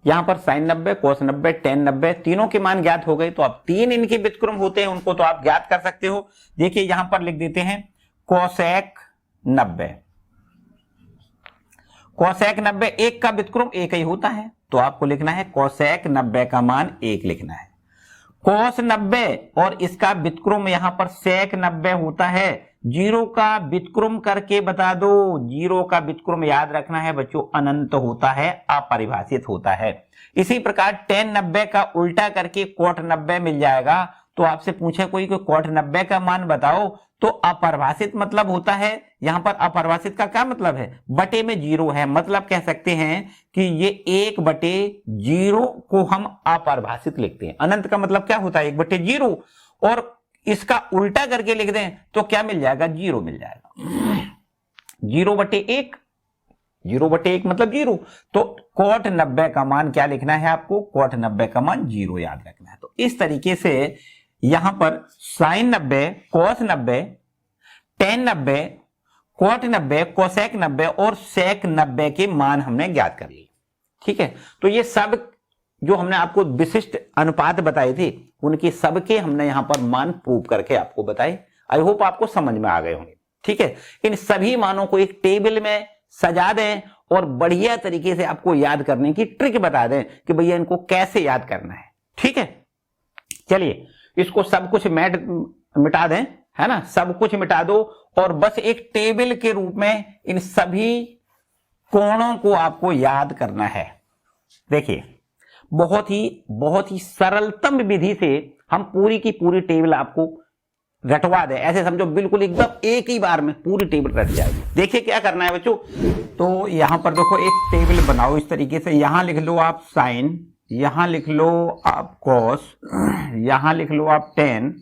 S1: यहां पर साइन 90 कोस 90 टेन 90 तीनों के मान ज्ञात हो गए, तो अब तीन इनके व्युत्क्रम होते हैं, उनको तो आप ज्ञात कर सकते हो। देखिए यहां पर लिख देते हैं कोसेक 90। कोसेक 90 एक का व्युत्क्रम एक ही होता है, तो आपको लिखना है कोसेक 90 का मान 1 लिखना है। कोस 90 और इसका व्युत्क्रम यहां पर सेक 90 होता है। 0 का व्युत्क्रम करके बता दो। 0 का व्युत्क्रम याद रखना है बच्चों अनंत होता है, अपरिभाषित होता है। इसी प्रकार टेन 90 का उल्टा करके कोट 90 मिल जाएगा। तो आपसे पूछे कोई कोट 90 का मान बताओ, तो अपरिभाषित मतलब होता है। यहां पर अपरिभाषित का क्या मतलब है, बटे में 0 है, मतलब कह सकते हैं कि ये 1 बटे 0 को हम अपरिभाषित लिखते हैं। अनंत का मतलब क्या होता है 1 बटे 0, और इसका उल्टा करके लिख दें तो क्या मिल जाएगा, 0 मिल जाएगा। 0 बटे 1, 0 बटे 1 मतलब 0। तो कोट 90 का मान क्या लिखना है आपको, कोट 90 का मान 0 याद रखना है। तो इस तरीके से यहां पर साइन 90 कोस 90 टेन 90 कोट 90 कोसेक 90 और सेक 90 के मान हमने ज्ञात कर लिए। ठीक है, तो ये सब जो हमने आपको विशिष्ट अनुपात बताए थे उनके सबके हमने यहां पर मान प्रूव करके आपको बताए। आई होप आपको समझ में आ गए होंगे। ठीक है, इन सभी मानों को एक टेबल में सजा दें और बढ़िया तरीके से आपको याद करने की ट्रिक बता दें कि भैया इनको कैसे याद करना है। ठीक है, चलिए इसको सब कुछ मिटा दें, है ना, सब कुछ मिटा दो और बस एक टेबल के रूप में इन सभी कोणों को आपको याद करना है। देखिए बहुत ही सरलतम विधि से हम पूरी की पूरी टेबल आपको रटवा दे। ऐसे समझो बिल्कुल एकदम एक ही बार में पूरी टेबल रट जाएगी। देखिए क्या करना है बच्चों, तो यहां पर देखो एक टेबल बनाओ इस तरीके से। यहां लिख लो आप साइन, यहां लिख लो आप कोस, यहां लिख लो आप टेन,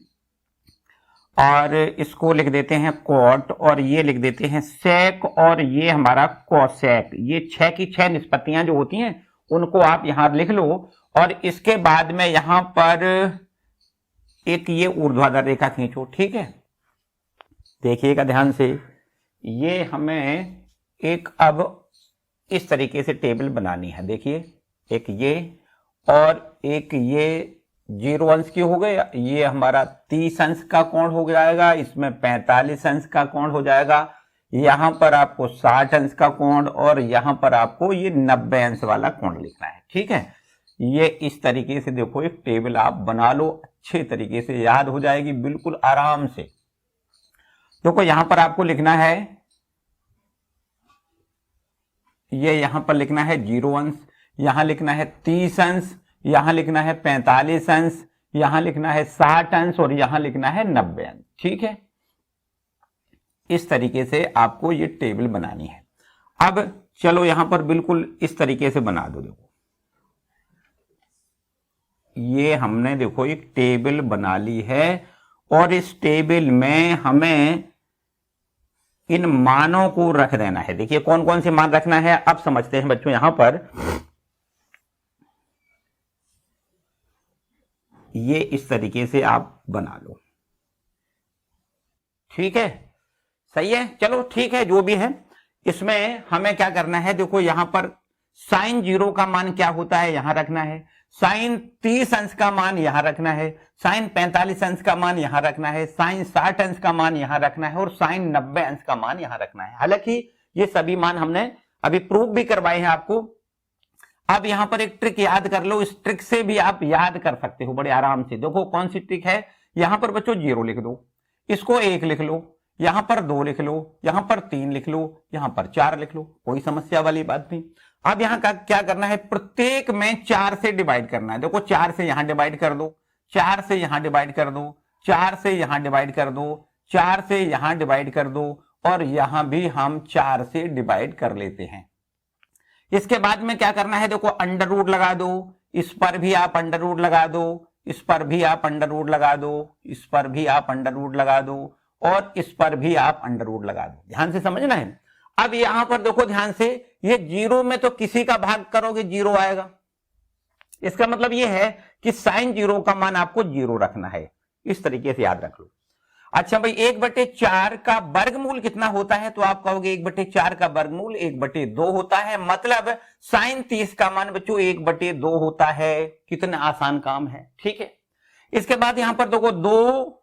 S1: और इसको लिख देते हैं कोट, और ये लिख देते हैं सेक, और ये हमारा कोसेक। ये 6 की 6 निष्पत्तियां जो होती हैं उनको आप यहां लिख लो। और इसके बाद में यहां पर एक ये ऊर्ध्वाधर रेखा खींचो। ठीक है, देखिएगा ध्यान से, ये हमें एक अब इस तरीके से टेबल बनानी है। देखिए एक ये और एक ये 0 अंश की हो गए, ये हमारा 30 अंश का कोण हो जाएगा, इसमें 45 अंश का कोण हो जाएगा, यहां पर आपको 60 अंश का कोण, और यहां पर आपको ये 90 अंश वाला कोण लिखना है। ठीक है, ये इस तरीके से देखो एक टेबल आप बना लो, अच्छे तरीके से याद हो जाएगी बिल्कुल आराम से। देखो यहां पर आपको लिखना है, ये यहां पर लिखना है 0 अंश, यहां लिखना है 30 अंश, यहां लिखना है 45 अंश, यहां लिखना है 60 अंश, और यहां लिखना है 90 अंश। ठीक है, इस तरीके से आपको ये टेबल बनानी है। अब चलो यहां पर बिल्कुल इस तरीके से बना दो। देखो ये हमने देखो एक टेबल बना ली है, और इस टेबल में हमें इन मानों को रख देना है। देखिए कौन कौन से मान रखना है अब समझते हैं बच्चों। यहां पर ये इस तरीके से आप बना लो। ठीक है, सही है, चलो ठीक है, जो भी है इसमें हमें क्या करना है। देखो यहां पर साइन 0 का मान क्या होता है यहां रखना है, साइन 30 अंश का मान यहां रखना है, साइन 45 अंश का मान यहां रखना है, साइन 60 अंश का मान यहां रखना है, और साइन 90 अंश का मान यहां रखना है। हालांकि ये सभी मान हमने अभी प्रूफ भी करवाए हैं आपको। अब यहां पर एक ट्रिक याद कर लो, इस ट्रिक से भी आप याद कर सकते हो बड़े आराम से। देखो कौन सी ट्रिक है, यहां पर बच्चों 0 लिख दो, इसको 1 लिख लो, यहां पर 2 लिख लो, यहां पर 3 लिख लो, यहां पर 4 लिख लो, कोई समस्या वाली बात नहीं। अब यहां का क्या करना है, प्रत्येक में 4 से डिवाइड करना है। देखो 4 से यहां डिवाइड कर दो, 4 से यहां डिवाइड कर दो, 4 से यहां डिवाइड कर दो, 4 से यहां डिवाइड कर दो, और यहां भी हम 4 से डिवाइड कर लेते हैं। इसके बाद में क्या करना है, देखो अंडर रूट लगा दो, इस पर भी आप अंडर रूट लगा दो, इस पर भी आप अंडर रूट लगा दो, इस पर भी आप अंडर रूट लगा दो, और इस पर भी आप अंडर रूट लगा दो। ध्यान से समझना है। अब यहां पर देखो ध्यान से, ये 0 में तो किसी का भाग करोगे 0 आएगा। इसका मतलब ये है कि साइन 0 का मान आपको 0 रखना है। इस तरीके से याद रख लो। अच्छा भाई, 1/4 का वर्गमूल कितना होता है, तो आप कहोगे 1/4 का वर्गमूल 1/2 होता है। मतलब साइन 30 का मान बच्चों 1/2 होता है। कितना आसान काम है, ठीक है। इसके बाद यहां पर देखो 2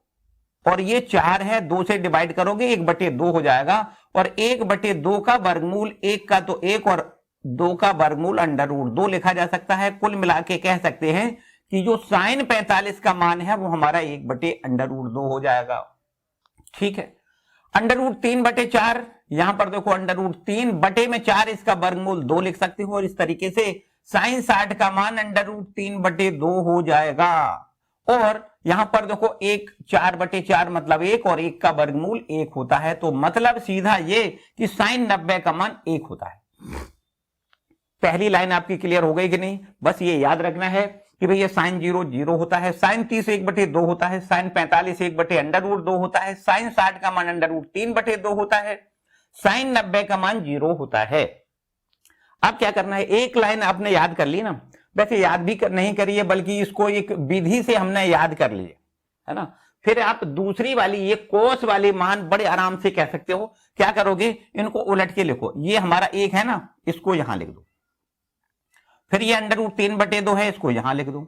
S1: और ये 4 है, 2 से डिवाइड करोगे 1/2 हो जाएगा, और 1/2 का वर्गमूल 1 का तो 1 और 2 का वर्गमूल अंडर रूट 2 लिखा जा सकता है। कुल मिला के कह सकते हैं कि जो साइन 45 का मान है वो हमारा 1/√2 हो जाएगा, ठीक है। अंडर रूट 3/4, यहां पर देखो अंडर रूट 3/4 इसका वर्गमूल 2 लिख सकते हो, और इस तरीके से साइन 60 का मान अंडर रूट 3/2 हो जाएगा। और यहां पर देखो 4/4 मतलब 1 और 1 का वर्गमूल 1 होता है। तो मतलब सीधा ये कि साइन 90 का मान 1 होता है। पहली लाइन आपकी क्लियर हो गई कि नहीं? बस ये याद रखना है कि भैया साइन 0 0 होता है, साइन 30 1/2 होता है, साइन 45 1/√2 होता है, साइन 60 का मान √3/2 होता है, साइन 90 का मान 0 होता है। अब क्या करना है, एक लाइन आपने याद कर ली ना, वैसे याद भी नहीं करिए बल्कि इसको एक विधि से हमने याद कर लिए, है ना। फिर आप दूसरी वाली ये कोस वाले मान बड़े आराम से कह सकते हो। क्या करोगे, इनको उलट के लिखो। ये हमारा 1 है ना, इसको यहां लिख दो। फिर ये अंडर रूट 3/2 है, इसको यहां लिख दो।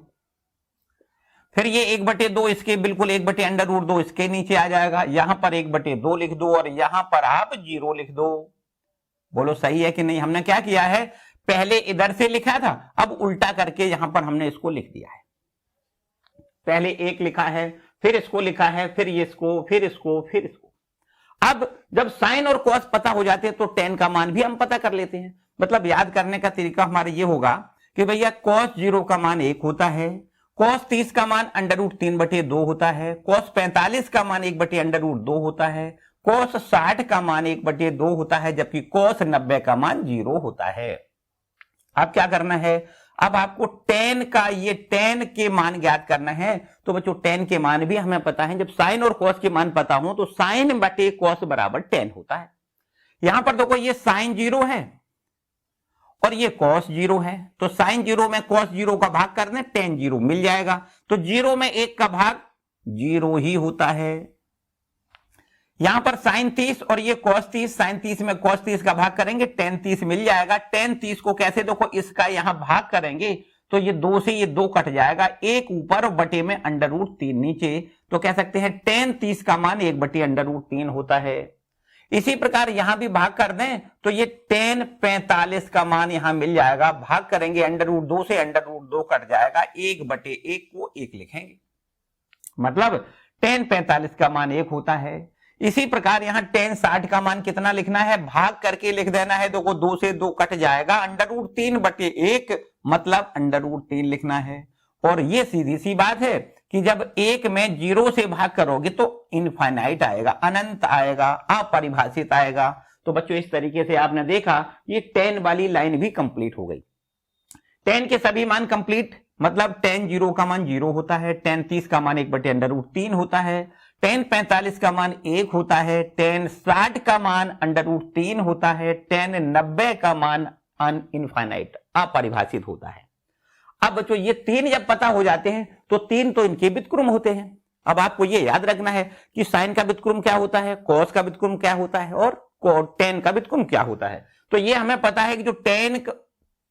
S1: फिर ये 1/2 इसके बिल्कुल 1/√2 इसके नीचे आ जाएगा। यहां पर 1/2 लिख दो और यहां पर आप 0 लिख दो। बोलो सही है कि नहीं? हमने क्या किया है, पहले इधर से लिखा था, अब उल्टा करके यहां पर हमने इसको लिख दिया है। पहले 1 लिखा है, फिर इसको लिखा है, फिर इसको, फिर इसको, फिर इसको। अब जब साइन और कॉस पता हो जाते हैं तो टेन का मान भी हम पता कर लेते हैं। मतलब याद करने का तरीका हमारा ये होगा कि भैया cos 0 का मान 1 होता है, cos 30 का मान √3/2 होता है, cos 45 का मान 1/√2 होता है, cos 60 का मान 1/2 होता है, जबकि cos 90 का मान 0 होता है। अब क्या करना है, अब आपको tan का ये tan के मान ज्ञात करना है। तो बच्चों tan के मान भी हमें पता है, जब साइन और cos के मान पता हो तो साइन बटे cos बराबर tan होता है। यहां पर देखो ये साइन 0 है और ये cos 0 है, तो साइन 0 में cos 0 का भाग कर दें, tan 0 मिल जाएगा। तो 0 में 1 का भाग 0 ही होता है। यहां पर साइन 30 और ये cos 30, साइन 30 में cos 30 का भाग करेंगे, tan 30 मिल जाएगा। tan 30 को कैसे, देखो इसका यहां भाग करेंगे तो ये 2 से ये 2 कट जाएगा, 1 ऊपर और बटे में √3 नीचे। तो कह सकते हैं tan 30 का मान 1/√3 होता है। इसी प्रकार यहां भी भाग कर दें तो ये tan 45 का मान यहां मिल जाएगा। भाग करेंगे √2 से, √2 कट जाएगा, 1/1 को 1 लिखेंगे। मतलब tan 45 का मान 1 होता है। इसी प्रकार यहां tan 60 का मान कितना लिखना है, भाग करके लिख देना है। देखो 2 से 2 कट जाएगा, √3/1 मतलब √3 लिखना है। और ये सीधी सी बात है कि जब 1 में 0 से भाग करोगे तो इनफाइनाइट आएगा, अनंत आएगा, अपरिभाषित आएगा। तो बच्चों इस तरीके से आपने देखा ये tan वाली लाइन भी कंप्लीट हो गई। tan के सभी मान कंप्लीट, मतलब tan 0 का मान 0 होता है, tan 30 का मान 1/√3 होता है, tan 45 का मान 1 होता है, tan 60 का मान √3 होता है, tan 90 का मान इनफाइनाइट अपरिभाषित होता है। अब बच्चों ये 3 जब पता हो जाते हैं तो 3 तो इनके व्युत्क्रम होते हैं। अब आपको ये याद रखना है कि साइन का व्युत्क्रम क्या होता है, कॉस का व्युत्क्रम क्या होता है और tan का व्युत्क्रम क्या होता है। तो ये हमें पता है कि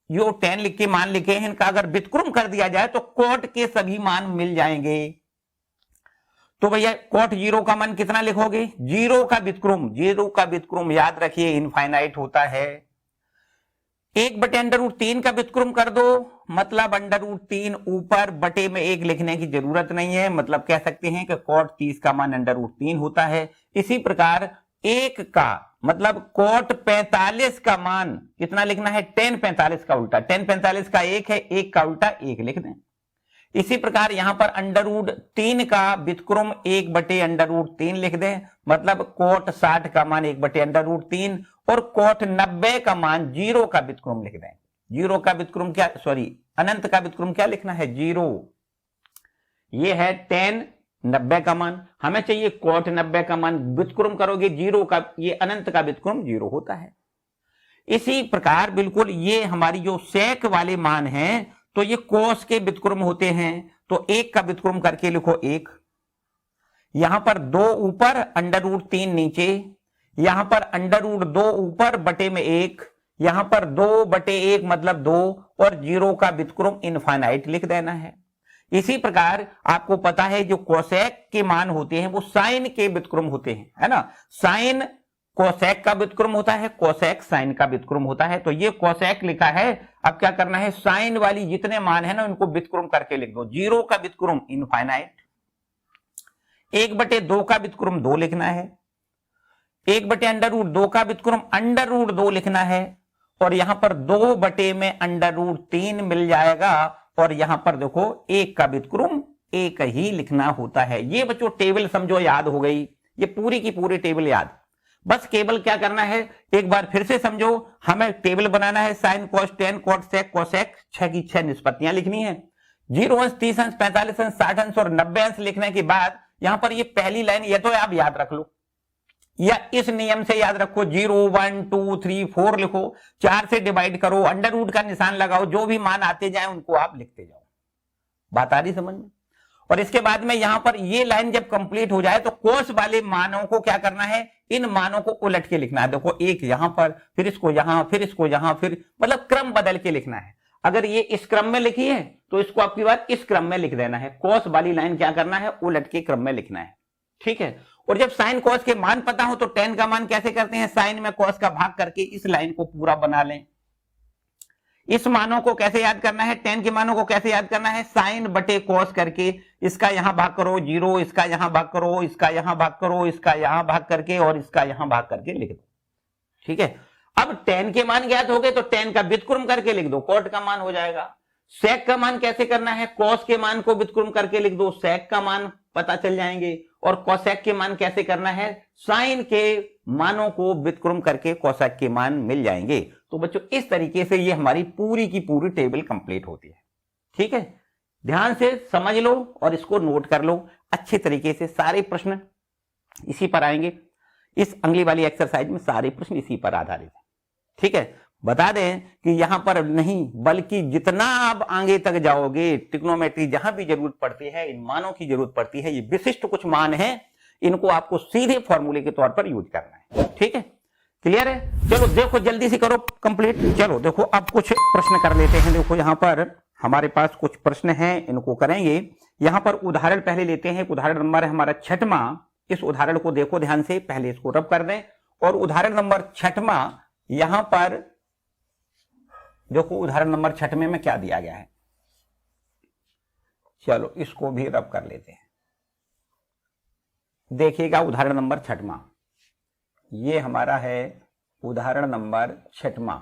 S1: जो tan लिख के मान लिखे हैं इनका अगर व्युत्क्रम कर दिया जाए तो cot के सभी मान मिल जाएंगे। तो भैया cot 0 का मान कितना लिखोगे, 0 का व्युत्क्रम याद रखिए इनफाइनाइट होता है। 1/√3 का व्युत्क्रम कर दो, मतलब √3 ऊपर बटे में 1 लिखने की जरूरत नहीं है। मतलब कह सकते हैं कि cot 30 का मान √3 होता है। इसी प्रकार 1 का मतलब cot 45 का मान कितना लिखना है, tan 45 का उल्टा, tan 45 का 1 है, 1 का उल्टा 1 लिख दें। इसी प्रकार यहां पर √3 का व्युत्क्रम 1/√3 लिख दें, मतलब कोट 60 का मान 1/√3 और कोट 90 का मान 0 का व्युत्क्रम लिख दें। 0 का व्युत्क्रम क्या, सॉरी अनंत का व्युत्क्रम क्या लिखना है, 0। ये है tan 90 का मान, हमें चाहिए कोट 90 का मान, व्युत्क्रम करोगे 0 का, ये अनंत का व्युत्क्रम 0 होता है। इसी प्रकार बिल्कुल ये हमारी जो सेक वाले मान हैं तो ये कोस के व्युत्क्रम होते हैं, तो 1 का व्युत्क्रम करके लिखो 1, यहां पर 2 ऊपर √3 नीचे, यहां पर √2 ऊपर बटे में 1, यहां पर 2/1 मतलब 2 और 0 का व्युत्क्रम इनफाइनाइट लिख देना है। इसी प्रकार आपको पता है जो कोसेक के मान होते हैं वो साइन के व्युत्क्रम होते हैं, है ना। साइन कोसेक का व्युत्क्रम होता है, कोसेक साइन का व्युत्क्रम होता है। तो ये कोसेक लिखा है, अब क्या करना है, साइन वाली जितने मान है ना उनको व्युत्क्रम करके लिख दो। 0 का व्युत्क्रम इनफाइनाइट, 1/2 का व्युत्क्रम 2 लिखना है, 1/√2 का व्युत्क्रम √2 लिखना है, और यहां पर 2/√3 मिल जाएगा, और यहां पर देखो 1 का व्युत्क्रम 1 ही लिखना होता है। ये बच्चों टेबल समझो याद हो गई, ये पूरी की पूरी टेबल याद। बस केवल क्या करना है, एक बार फिर से समझो, हमें टेबल बनाना है, sine cos tan cot sec cosec 6 की 6 निष्पत्तियां लिखनी है, 0 अंश 30 अंश 45 अंश 60 अंश और 90 अंश लिखने के बाद यहां पर ये पहली लाइन ये तो आप याद रख लो, या इस नियम से याद रखो, 0 1 2 3 4 लिखो, 4 से डिवाइड करो, अंडर का निशान लगाओ, जो भी मान आते जाए उनको आप लिखते जाओ। बात आ रही समझ में। और इसके बाद में यहां पर ये लाइन जब कंप्लीट हो जाए तो कोस वाले मानों को क्या करना है, इन मानों को उलट के लिखना है। देखो एक यहां पर, फिर इसको यहां, फिर इसको यहां, फिर मतलब क्रम बदल के लिखना है। अगर ये इस क्रम में लिखी है तो इसको आपकी बार इस क्रम में लिख देना है। कोस वाली लाइन क्या करना है, उलट के क्रम में लिखना है, ठीक है। और जब साइन कोस के मान पता हो तो टेन का मान कैसे करते हैं, साइन में कोस का भाग करके इस लाइन को पूरा बना लें। इस मानों को कैसे याद करना है, टेन के मानों को कैसे याद करना है, साइन बटे कोस करके इसका यहां भाग करो 0, इसका यहां भाग करो, इसका यहां भाग करो, इसका यहां भाग करके और इसका यहां भाग करके लिख दो, ठीक है। अब टेन के मान ज्ञात हो गए तो टेन का व्युत्क्रम करके लिख दो, कोट का मान हो जाएगा। सेक का मान कैसे करना है, कोस के मान को व्युत्क्रम करके लिख दो, सेक का मान पता चल जाएंगे। और कोसेक के मान कैसे करना है, साइन के मानों को व्युत्क्रम करके कोसेक के मान मिल जाएंगे। तो बच्चों इस तरीके से ये हमारी पूरी की पूरी टेबल कंप्लीट होती है, ठीक है। ध्यान से समझ लो और इसको नोट कर लो अच्छे तरीके से। सारे प्रश्न इसी पर आएंगे, इस अगली वाली एक्सरसाइज में सारे प्रश्न इसी पर आधारित है, ठीक है। बता दें कि यहां पर नहीं बल्कि जितना आप आगे तक जाओगे ट्रिग्नोमेट्री जहां भी जरूरत पड़ती है, इन मानों की जरूरत पड़ती है। ये विशिष्ट कुछ मान हैं, इनको आपको सीधे फॉर्मूले के तौर पर यूज करना है, ठीक है। क्लियर है। चलो देखो जल्दी से करो कंप्लीट। चलो देखो अब कुछ प्रश्न कर लेते हैं। देखो यहां पर हमारे पास कुछ प्रश्न हैं, इनको करेंगे। यहां पर उदाहरण पहले लेते हैं। उदाहरण नंबर है हमारा 6वां। इस उदाहरण को देखो ध्यान से, पहले इसको रब कर दें। और उदाहरण नंबर 6वां यहां पर देखो, उदाहरण नंबर 6वें में क्या दिया गया है, चलो इसको भी रब कर लेते हैं। देखिएगा उदाहरण नंबर 6वां, ये हमारा है उदाहरण नंबर 6वां।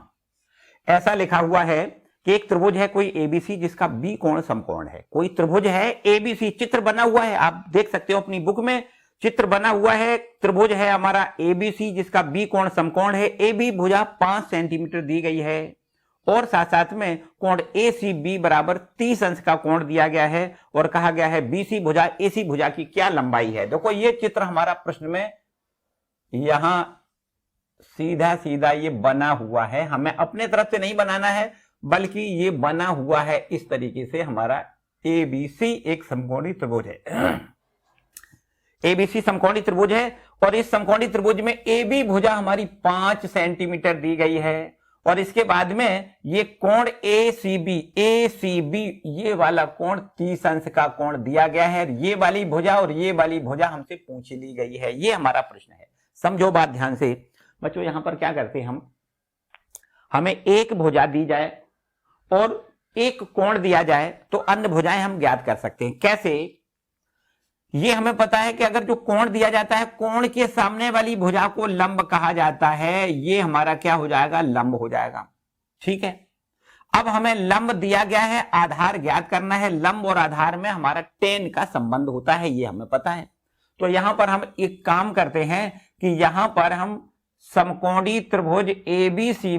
S1: ऐसा लिखा हुआ है कि एक त्रिभुज है कोई एबीसी जिसका बी कोण समकोण है। कोई त्रिभुज है एबीसी, चित्र बना हुआ है, आप देख सकते हो अपनी बुक में चित्र बना हुआ है। त्रिभुज है हमारा एबीसी जिसका बी कोण समकोण है। ए बी भुजा 5 सेंटीमीटर दी गई है और साथ साथ में कोण ACB बराबर 30 अंश का कोण दिया गया है और कहा गया है BC भुजा AC भुजा की क्या लंबाई है। देखो ये चित्र हमारा प्रश्न में यहां सीधा सीधा ये बना हुआ है, हमें अपने तरफ से नहीं बनाना है बल्कि ये बना हुआ है इस तरीके से। हमारा ABC एक समकोणी त्रिभुज है, ABC समकोणी त्रिभुज है और इस समकोणी त्रिभुज में AB भुजा हमारी 5 सेंटीमीटर दी गई है और इसके बाद में ये कोण ACB ये वाला कोण 30 अंश का कोण दिया गया है। ये वाली भुजा और ये वाली भुजा हमसे पूछ ली गई है। ये हमारा प्रश्न है, समझो बात ध्यान से। बच्चों यहां पर क्या करते हैं, हमें एक भुजा दी जाए और एक कोण दिया जाए तो अन्य भुजाएं हम ज्ञात कर सकते हैं। कैसे, ये हमें पता है कि अगर जो कोण दिया जाता है, कोण के सामने वाली भुजा को लंब कहा जाता है। ये हमारा क्या हो जाएगा, लंब हो जाएगा, ठीक है। अब हमें लंब दिया गया है, आधार ज्ञात करना है। लंब और आधार में हमारा tan का संबंध होता है, ये हमें पता है। तो यहां पर हम एक काम करते हैं कि यहां पर हम समकोणीय त्रिभुज एबीसी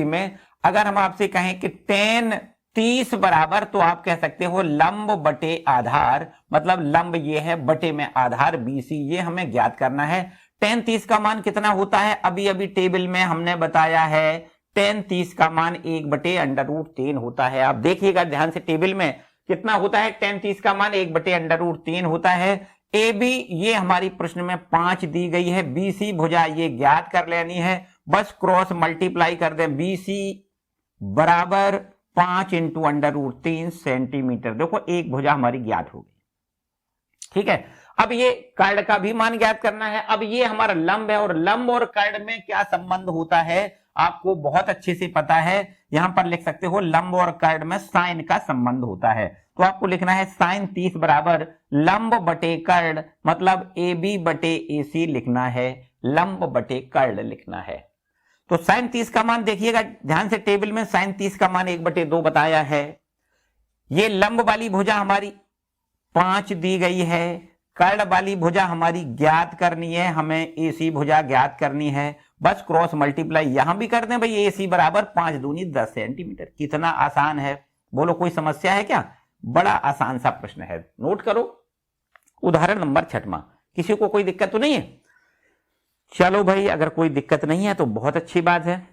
S1: में अगर हम आपसे कहें कि tan 30 बराबर, तो आप कह सकते हो लंब बटे आधार, मतलब लंब ये है, बटे में आधार BC, ये हमें ज्ञात करना है। tan 30 का मान कितना होता है, अभी अभी टेबल में हमने बताया है, tan 30 का मान 1/√3 होता है। आप देखिएगा ध्यान से, टेबल में कितना होता है, tan 30 का मान 1/√3 होता है। AB ये हमारी प्रश्न में 5 दी गई है, BC भुजा ये ज्ञात कर लेनी है, बस क्रॉस मल्टीप्लाई कर दें, BC बराबर 5 × √3 सेंटीमीटर। देखो एक भुजा हमारी ज्ञात होगी, ठीक है। अब ये कर्ण का भी मान ज्ञात करना है। अब ये हमारा लंब है, और लंब और कर्ण में क्या संबंध होता है आपको बहुत अच्छे से पता है। यहां पर लिख सकते हो लंब और कर्ण में साइन का संबंध होता है। तो आपको लिखना है sin 30 बराबर लंब बटे कर्ण, मतलब AB बटे AC लिखना है, लंब बटे कर्ण लिखना है। तो sin 30 का मान देखिएगा ध्यान से, टेबल में sin 30 का मान 1/2 बताया है। ये लंब वाली भुजा हमारी 5 दी गई है, कर्ण वाली भुजा हमारी ज्ञात करनी है, हमें AC भुजा ज्ञात करनी है, बस क्रॉस मल्टीप्लाई यहां भी कर दें भाई, AC बराबर 5 दूनी 10 सेंटीमीटर। कितना आसान है, बोलो कोई समस्या है क्या? बड़ा आसान सा प्रश्न है, नोट करो। उदाहरण नंबर 6वां, किसी को कोई दिक्कत तो नहीं है? चलो भाई, अगर कोई दिक्कत नहीं है तो बहुत अच्छी बात है।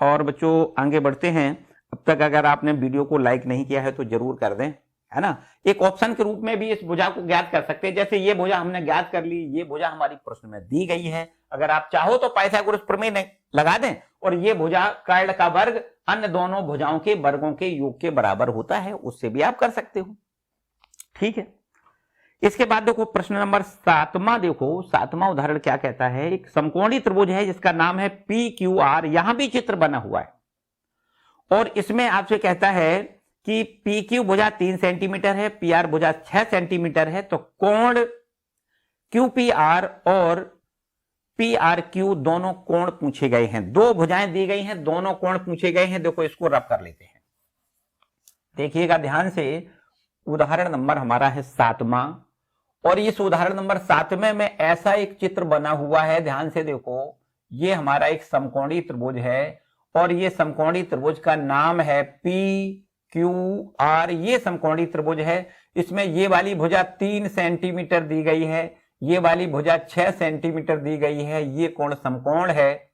S1: और बच्चों आगे बढ़ते हैं। अब तक अगर आपने वीडियो को लाइक नहीं किया है तो जरूर कर दें, है ना। एक ऑप्शन के रूप में भी इस भुजा को ज्ञात कर सकते हैं, जैसे ये भुजा हमने ज्ञात कर ली, ये भुजा हमारी प्रश्न में दी गई है। अगर आप चाहो तो पाइथागोरस प्रमेय लगा दें, और ये भुजा कर्ण का वर्ग अन्य दोनों भुजाओं के वर्गों के योग के बराबर होता है, उससे भी आप कर सकते हो, ठीक है। इसके बाद देखो प्रश्न नंबर 7वां, देखो 7वां उदाहरण क्या कहता है। एक समकोणीय त्रिभुज है जिसका नाम है PQR, यहां भी चित्र बना हुआ है, और इसमें आपसे कहता है कि PQ भुजा 3 सेंटीमीटर है, PR भुजा 6 सेंटीमीटर है। तो कोण QPR और PRQ दोनों कोण पूछे गए हैं, दो भुजाएं दी गई हैं, दोनों कोण पूछे गए हैं। देखो इसको रब कर लेते हैं, देखिएगा ध्यान से। उदाहरण नंबर हमारा है 7वां, और इस उदाहरण नंबर 7वें में ऐसा एक चित्र बना हुआ है, ध्यान से देखो। ये हमारा एक समकोणीय त्रिभुज है, और ये समकोणीय त्रिभुज का नाम है PQR। ये समकोणीय त्रिभुज है, इसमें ये वाली भुजा 3 सेंटीमीटर दी गई है, ये वाली भुजा 6 सेंटीमीटर दी गई है। ये कोण समकोण है,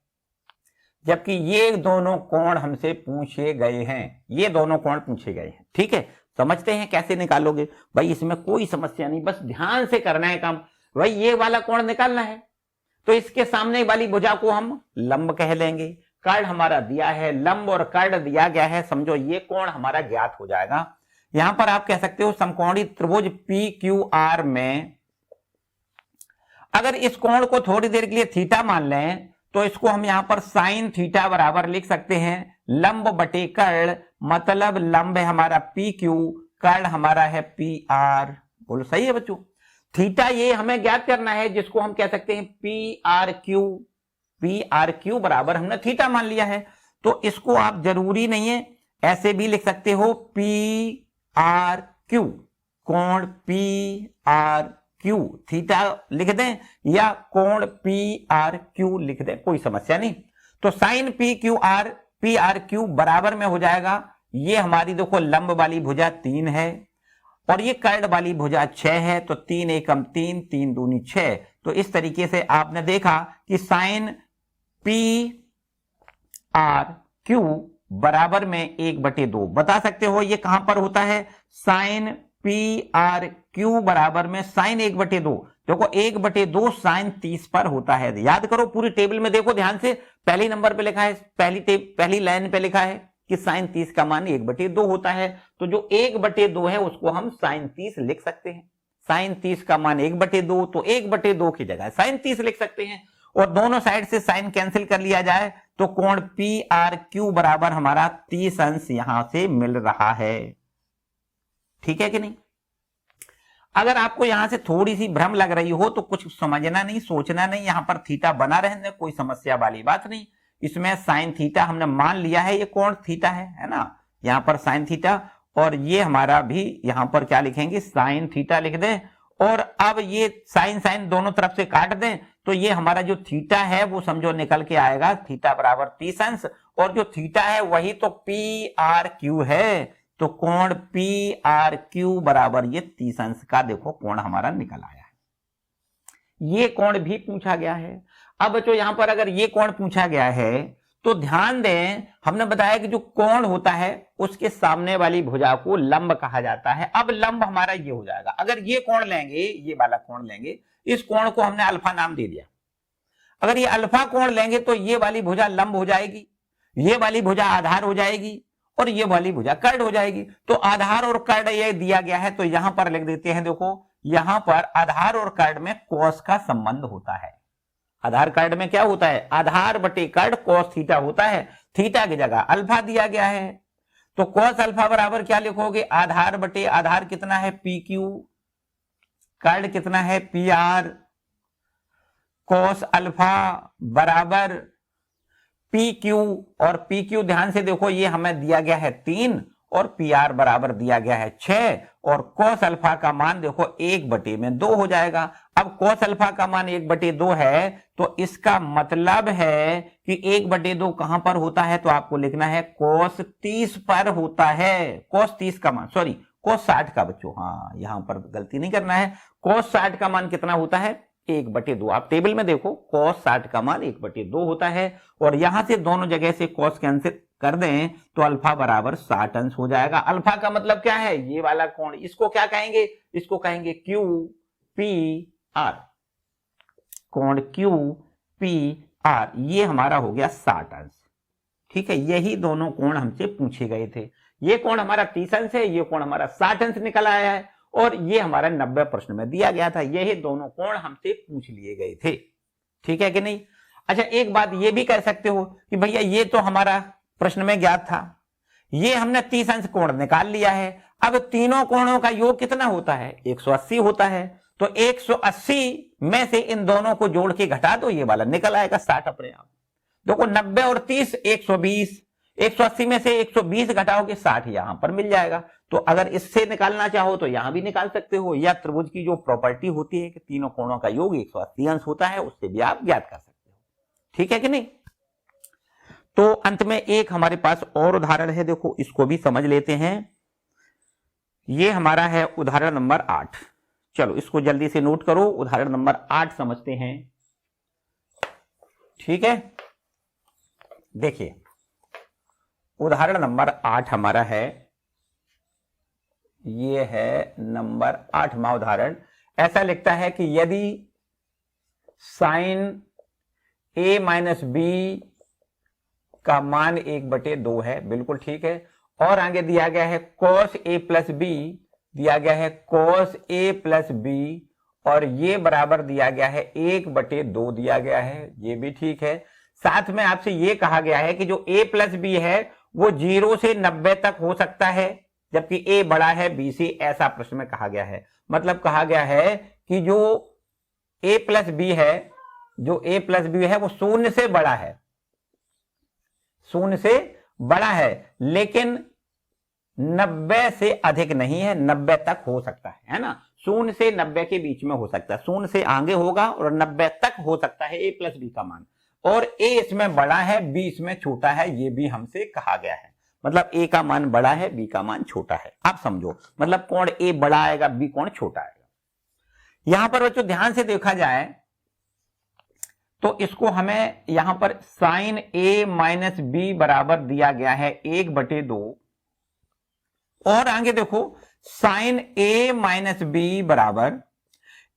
S1: जबकि ये दोनों कोण हमसे पूछे गए हैं, ये दोनों कोण पूछे गए हैं, ठीक है। समझते हैं कैसे निकालोगे भाई, इसमें कोई समस्या नहीं, बस ध्यान से करना है काम। भाई ये वाला कोण निकालना है, तो इसके सामने वाली भुजा को हम लंब कह लेंगे। कर्ण हमारा दिया है, लंब और कर्ण दिया गया है, समझो ये कोण हमारा ज्ञात हो जाएगा। यहां पर आप कह सकते हो समकोणीय त्रिभुज PQR में अगर इस कोण को थोड़ी देर के लिए थीटा मान लें, तो इसको हम यहां पर साइन थीटा बराबर लिख सकते हैं लंब बटे कर्ण, मतलब लंब है हमारा PQ, कर्ण हमारा है PR। बोलो सही है बच्चों। थीटा ये हमें ज्ञात करना है, जिसको हम कह सकते हैं PRQ। PRQ बराबर हमने थीटा मान लिया है, तो इसको आप जरूरी नहीं है ऐसे भी लिख सकते हो PRQ, कोण PRQ थीटा लिख दें, या कोण PRQ लिख दें, कोई समस्या नहीं। तो साइन PRQ बराबर में हो जाएगा, ये हमारी देखो लंब वाली भुजा 3 है, और ये कर्ण वाली भुजा 6 है, तो 3 एकम 3, 3 दूनी 6। तो इस तरीके से आपने देखा कि साइन PRQ बराबर में 1/2 बता सकते हो। ये कहां पर होता है, साइन PRQ बराबर में साइन 1/2। देखो 1/2 साइन 30 पर होता है, याद करो पूरी टेबल में देखो ध्यान से, पहली नंबर पे लिखा है, पहली लाइन पे लिखा है कि साइन 30 का मान 1/2 होता है। तो जो 1/2 है उसको हम साइन 30 लिख सकते हैं। साइन 30 का मान 1/2, तो 1/2 की जगह साइन 30 लिख सकते हैं, और दोनों साइड से साइन कैंसिल कर लिया जाए तो कोण PRQ बराबर हमारा 30 अंश यहां से मिल रहा है, ठीक है कि नहीं। अगर आपको यहां से थोड़ी सी भ्रम लग रही हो तो कुछ समझना नहीं, सोचना नहीं, यहां पर थीटा बना रहने, कोई समस्या वाली बात नहीं। इसमें साइन थीटा हमने मान लिया है, ये कोण थीटा है ना, यहां पर साइन थीटा, और ये हमारा भी यहां पर क्या लिखेंगे, साइन थीटा लिख दें। और अब ये साइन साइन दोनों तरफ से काट दें तो ये हमारा जो थीटा है वो समझो निकल के आएगा, थीटा बराबर 30 अंश, और जो थीटा है वही तो पी आर क्यू है, तो कोण पी आर क्यू बराबर ये 30 अंश का देखो कोण हमारा निकल आया है। ये कोण भी पूछा गया है। अब बच्चों यहां पर अगर ये कोण पूछा गया है तो ध्यान दें, हमने बताया कि जो कोण होता है उसके सामने वाली भुजा को लंब कहा जाता है। अब लंब हमारा ये हो जाएगा, अगर ये कोण लेंगे, ये वाला कोण लेंगे, इस कोण को हमने अल्फा नाम दे दिया, अगर ये अल्फा कोण लेंगे तो ये वाली भुजा लंब हो जाएगी, ये वाली भुजा आधार हो जाएगी, और ये वाली भुजा कर्ण हो जाएगी। तो आधार और कर्ण ये दिया गया है, तो यहां पर लिख देते हैं, देखो यहां पर आधार और कर्ण में कोस का संबंध होता है। आधार कर्ण में क्या होता है, आधार बटे कर्ण कोस थीटा होता है, थीटा की जगह अल्फा दिया गया है, तो कोस अल्फा बराबर क्या लिखोगे, आधार बटे आधार कितना है पी क्यू, कर्ण कितना है पी आर, कोस अल्फा बराबर पी क्यू, और पी क्यू ध्यान से देखो ये हमें दिया गया है 3 और पी आर बराबर दिया गया है 6, और कोस अल्फा का मान देखो 1/2 हो जाएगा। अब कोस अल्फा का मान 1/2 है, तो इसका मतलब है कि 1/2 कहां पर होता है, तो आपको लिखना है कोस 30 पर होता है। कोस 30 का मान, सॉरी कोस 60 का बच्चों, हाँ यहां पर गलती नहीं करना है, कोस 60 का मान कितना होता है 1/2। आप टेबल में देखो कोस 60 का मान 1/2 होता है, और यहां से दोनों जगह से कोस कैंसिल कर दें तो अल्फा बराबर 60 अंश हो जाएगा। अल्फा का मतलब क्या है, ये वाला कोण, इसको क्या कहेंगे, इसको कहेंगे क्यू पी आर, कोण क्यू पी आर, ये हमारा हो गया 60 अंश। ठीक है, यही दोनों कोण हमसे पूछे गए थे। ये कोण हमारा 30 अंश है, ये कोण हमारा 60 अंश निकल आया है, और ये हमारा 90 प्रश्न में दिया गया था। यही दोनों कोण हमसे पूछ लिए गए थे। ठीक है कि नहीं। अच्छा, एक बात ये भी कह सकते हो कि भैया ये तो हमारा प्रश्न में ज्ञात था, ये हमने 30 अंश कोण निकाल लिया है, अब तीनों कोणों का योग कितना होता है 180 होता है, तो 180 में से इन दोनों को जोड़ के घटा दो, ये वाला निकल आएगा 60 अपने आप। देखो 90 और 30 120, 180 में से 120 घटाओगे 60 यहां पर मिल जाएगा। तो अगर इससे निकालना चाहो तो यहां भी निकाल सकते हो, या त्रिभुज की जो प्रॉपर्टी होती है कि तीनों कोणों का योग 180 अंश होता है, उससे भी आप ज्ञात कर सकते हो। ठीक है कि नहीं। तो अंत में एक हमारे पास और उदाहरण है, देखो इसको भी समझ लेते हैं। ये हमारा है उदाहरण नंबर 8। चलो इसको जल्दी से नोट करो, उदाहरण नंबर 8 समझते हैं। ठीक है, देखिए उदाहरण नंबर 8 हमारा है, ये है नंबर 8वां उदाहरण। ऐसा लिखता है कि यदि साइन a माइनस बी का मान 1/2 है, बिल्कुल ठीक है, और आगे दिया गया है cos a प्लस बी, दिया गया है cos a प्लस बी, और ये बराबर दिया गया है 1/2 दिया गया है, ये भी ठीक है। साथ में आपसे ये कहा गया है कि जो a प्लस बी है वो 0 से 90 तक हो सकता है, जबकि a बड़ा है b से, ऐसा प्रश्न में कहा गया है। मतलब कहा गया है कि जो a प्लस बी है, जो a प्लस बी है वो 0 से बड़ा है, 0 से बड़ा है, लेकिन 90 से अधिक नहीं है, 90 तक हो सकता है ना, 0 से 90 के बीच में हो सकता है, 0 से आगे होगा और 90 तक हो सकता है a प्लस बी का मान, और a इसमें बड़ा है b इसमें छोटा है, ये भी हमसे कहा गया है। मतलब a का मान बड़ा है, b का मान छोटा है। आप समझो, मतलब कोण a बड़ा आएगा, b कोण छोटा आएगा। यहां पर बच्चों ध्यान से देखा जाए तो इसको हमें यहां पर साइन a माइनस बी बराबर दिया गया है 1/2, और आगे देखो साइन a माइनस बी बराबर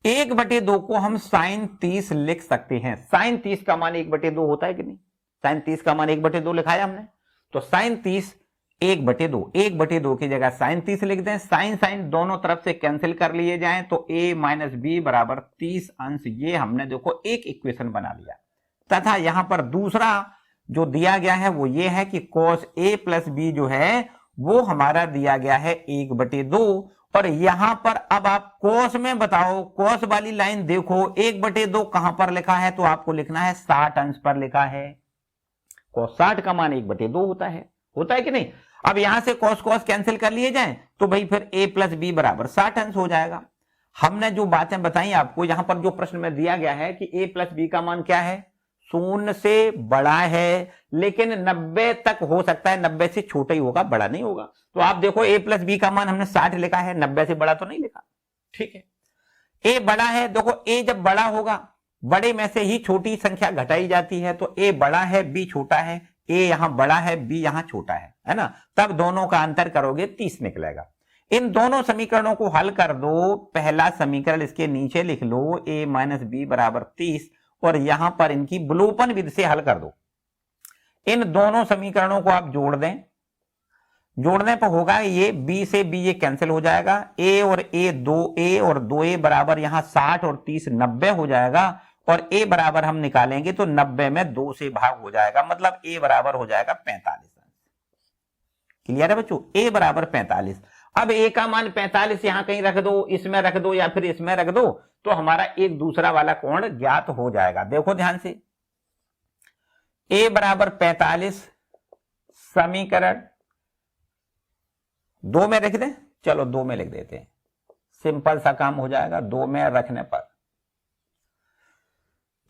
S1: 1/2 को हम साइन 30 लिख सकते हैं। साइन 30 का मान 1/2 होता है कि नहीं, साइन 30 का मान 1/2 लिखाया हमने, तो साइन 30 1/2, 1/2 की जगह साइन 30 लिख दें, साइन साइन दोनों तरफ से कैंसिल कर लिए जाएं, तो a माइनस बी बराबर 30 अंश, ये हमने देखो एक इक्वेशन बना लिया। तथा यहां पर दूसरा जो दिया गया है वो ये है कि cos a प्लस बी जो है वो हमारा दिया गया है 1/2, और यहां पर अब आप cos में बताओ, cos वाली लाइन देखो 1/2 कहां पर लिखा है, तो आपको लिखना है 60 अंश पर लिखा है। cos 60 का मान 1/2 होता है कि नहीं। अब यहां से cos cos कैंसिल कर लिए जाए तो भाई फिर a प्लस बी बराबर 60 अंश हो जाएगा। हमने जो बातें बताई आपको, यहां पर जो प्रश्न में दिया गया है कि a प्लस बी का मान क्या है, 0 से बड़ा है, लेकिन 90 तक हो सकता है, 90 से छोटा ही होगा, बड़ा नहीं होगा। तो आप देखो a प्लस बी का मान हमने 60 लिखा है, 90 से बड़ा तो नहीं लिखा, ठीक है। a बड़ा है, देखो a जब बड़ा होगा, बड़े में से ही छोटी संख्या घटाई जाती है, तो a बड़ा है b छोटा है, a यहां बड़ा है b यहां छोटा है ना, तब दोनों का अंतर करोगे 30 निकलेगा। इन दोनों समीकरणों को हल कर दो। पहला समीकरण इसके नीचे लिख लो, a माइनस बी बराबर 30, और यहां पर इनकी विलोपन विधि से हल कर दो। इन दोनों समीकरणों को आप जोड़ दें, जोड़ने पर होगा ये b से b ये कैंसिल हो जाएगा, a और a 2a और 2a बराबर यहां 60 और 30 90 हो जाएगा, और a बराबर हम निकालेंगे तो 90 में 2 से भाग हो जाएगा, मतलब a बराबर हो जाएगा 45। क्लियर है बच्चों, a बराबर 45। अब a का मान 45 यहां कहीं रख दो, इसमें रख दो या फिर इसमें रख दो, तो हमारा एक दूसरा वाला कोण ज्ञात हो जाएगा। देखो ध्यान से, a बराबर 45 समीकरण 2 में लिख दें, चलो 2 में लिख देते हैं, सिंपल सा काम हो जाएगा 2 में रखने पर।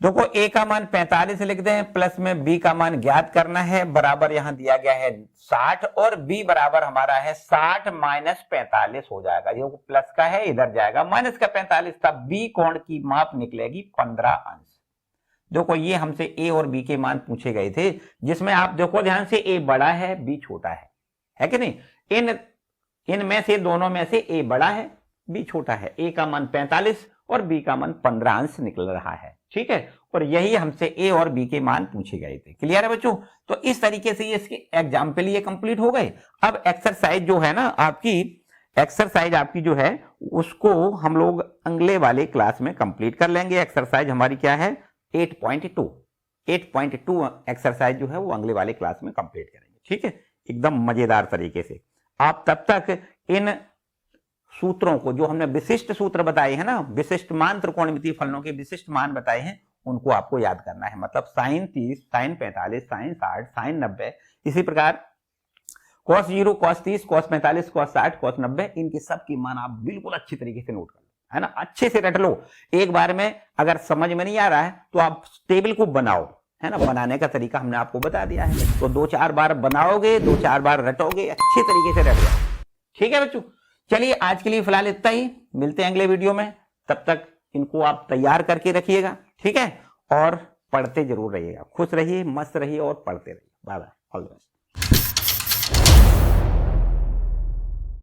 S1: देखो a का मान 45 लिख दें, प्लस में b का मान ज्ञात करना है, बराबर यहां दिया गया है 60, और b बराबर हमारा है 60 माइनस 45 हो जाएगा, ये प्लस का है इधर जाएगा माइनस का 45, तब b कोण की माप निकलेगी 15 अंश। देखो ये हमसे a और b के मान पूछे गए थे, जिसमें आप देखो ध्यान से a बड़ा है b छोटा है कि नहीं। इनमें से दोनों में से a बड़ा है b छोटा है, a का मान 45 और b का मान 15 अंश निकल रहा है, ठीक है। और यही हमसे a और b के मान पूछे गए थे। क्लियर है बच्चों, तो इस तरीके से इसके एग्जाम्पल ये कंप्लीट हो गए। अब एक्सरसाइज जो है ना आपकी, एक्सरसाइज आपकी जो है उसको हम लोग अगले वाले क्लास में कंप्लीट कर लेंगे। एक्सरसाइज हमारी क्या है 8.2 एक्सरसाइज जो है वो अगले वाले क्लास में कंप्लीट करेंगे, ठीक है, एकदम मजेदार तरीके से। आप तब तक इन सूत्रों को, जो हमने विशिष्ट सूत्र बताए हैं ना, विशिष्ट मान त्रिकोणमितीय फलनों के विशिष्ट मान बताए हैं, उनको आपको याद करना है। मतलब sin 30, sin 45, sin 60, sin 90, इसी प्रकार cos 0, cos 30, cos 45, cos 60, cos 90, इनके सब की मान आप बिल्कुल अच्छी तरीके से नोट कर लो, है ना, अच्छे से रट लो। एक बार में अगर समझ में नहीं आ रहा है तो आप टेबल को बनाओ, है ना, बनाने का तरीका हमने आपको बता दिया है, तो 2-4 बार बनाओगे, 2-4 बार रटोगे, अच्छे तरीके से रट जाओ, ठीक है बच्चों। चलिए आज के लिए फिलहाल इतना ही, मिलते हैं अगले वीडियो में, तब तक इनको आप तैयार करके रखिएगा, ठीक है, और पढ़ते जरूर रहिएगा, खुश रहिए, मस्त रहिए और पढ़ते रहिए। Bye bye, all the best.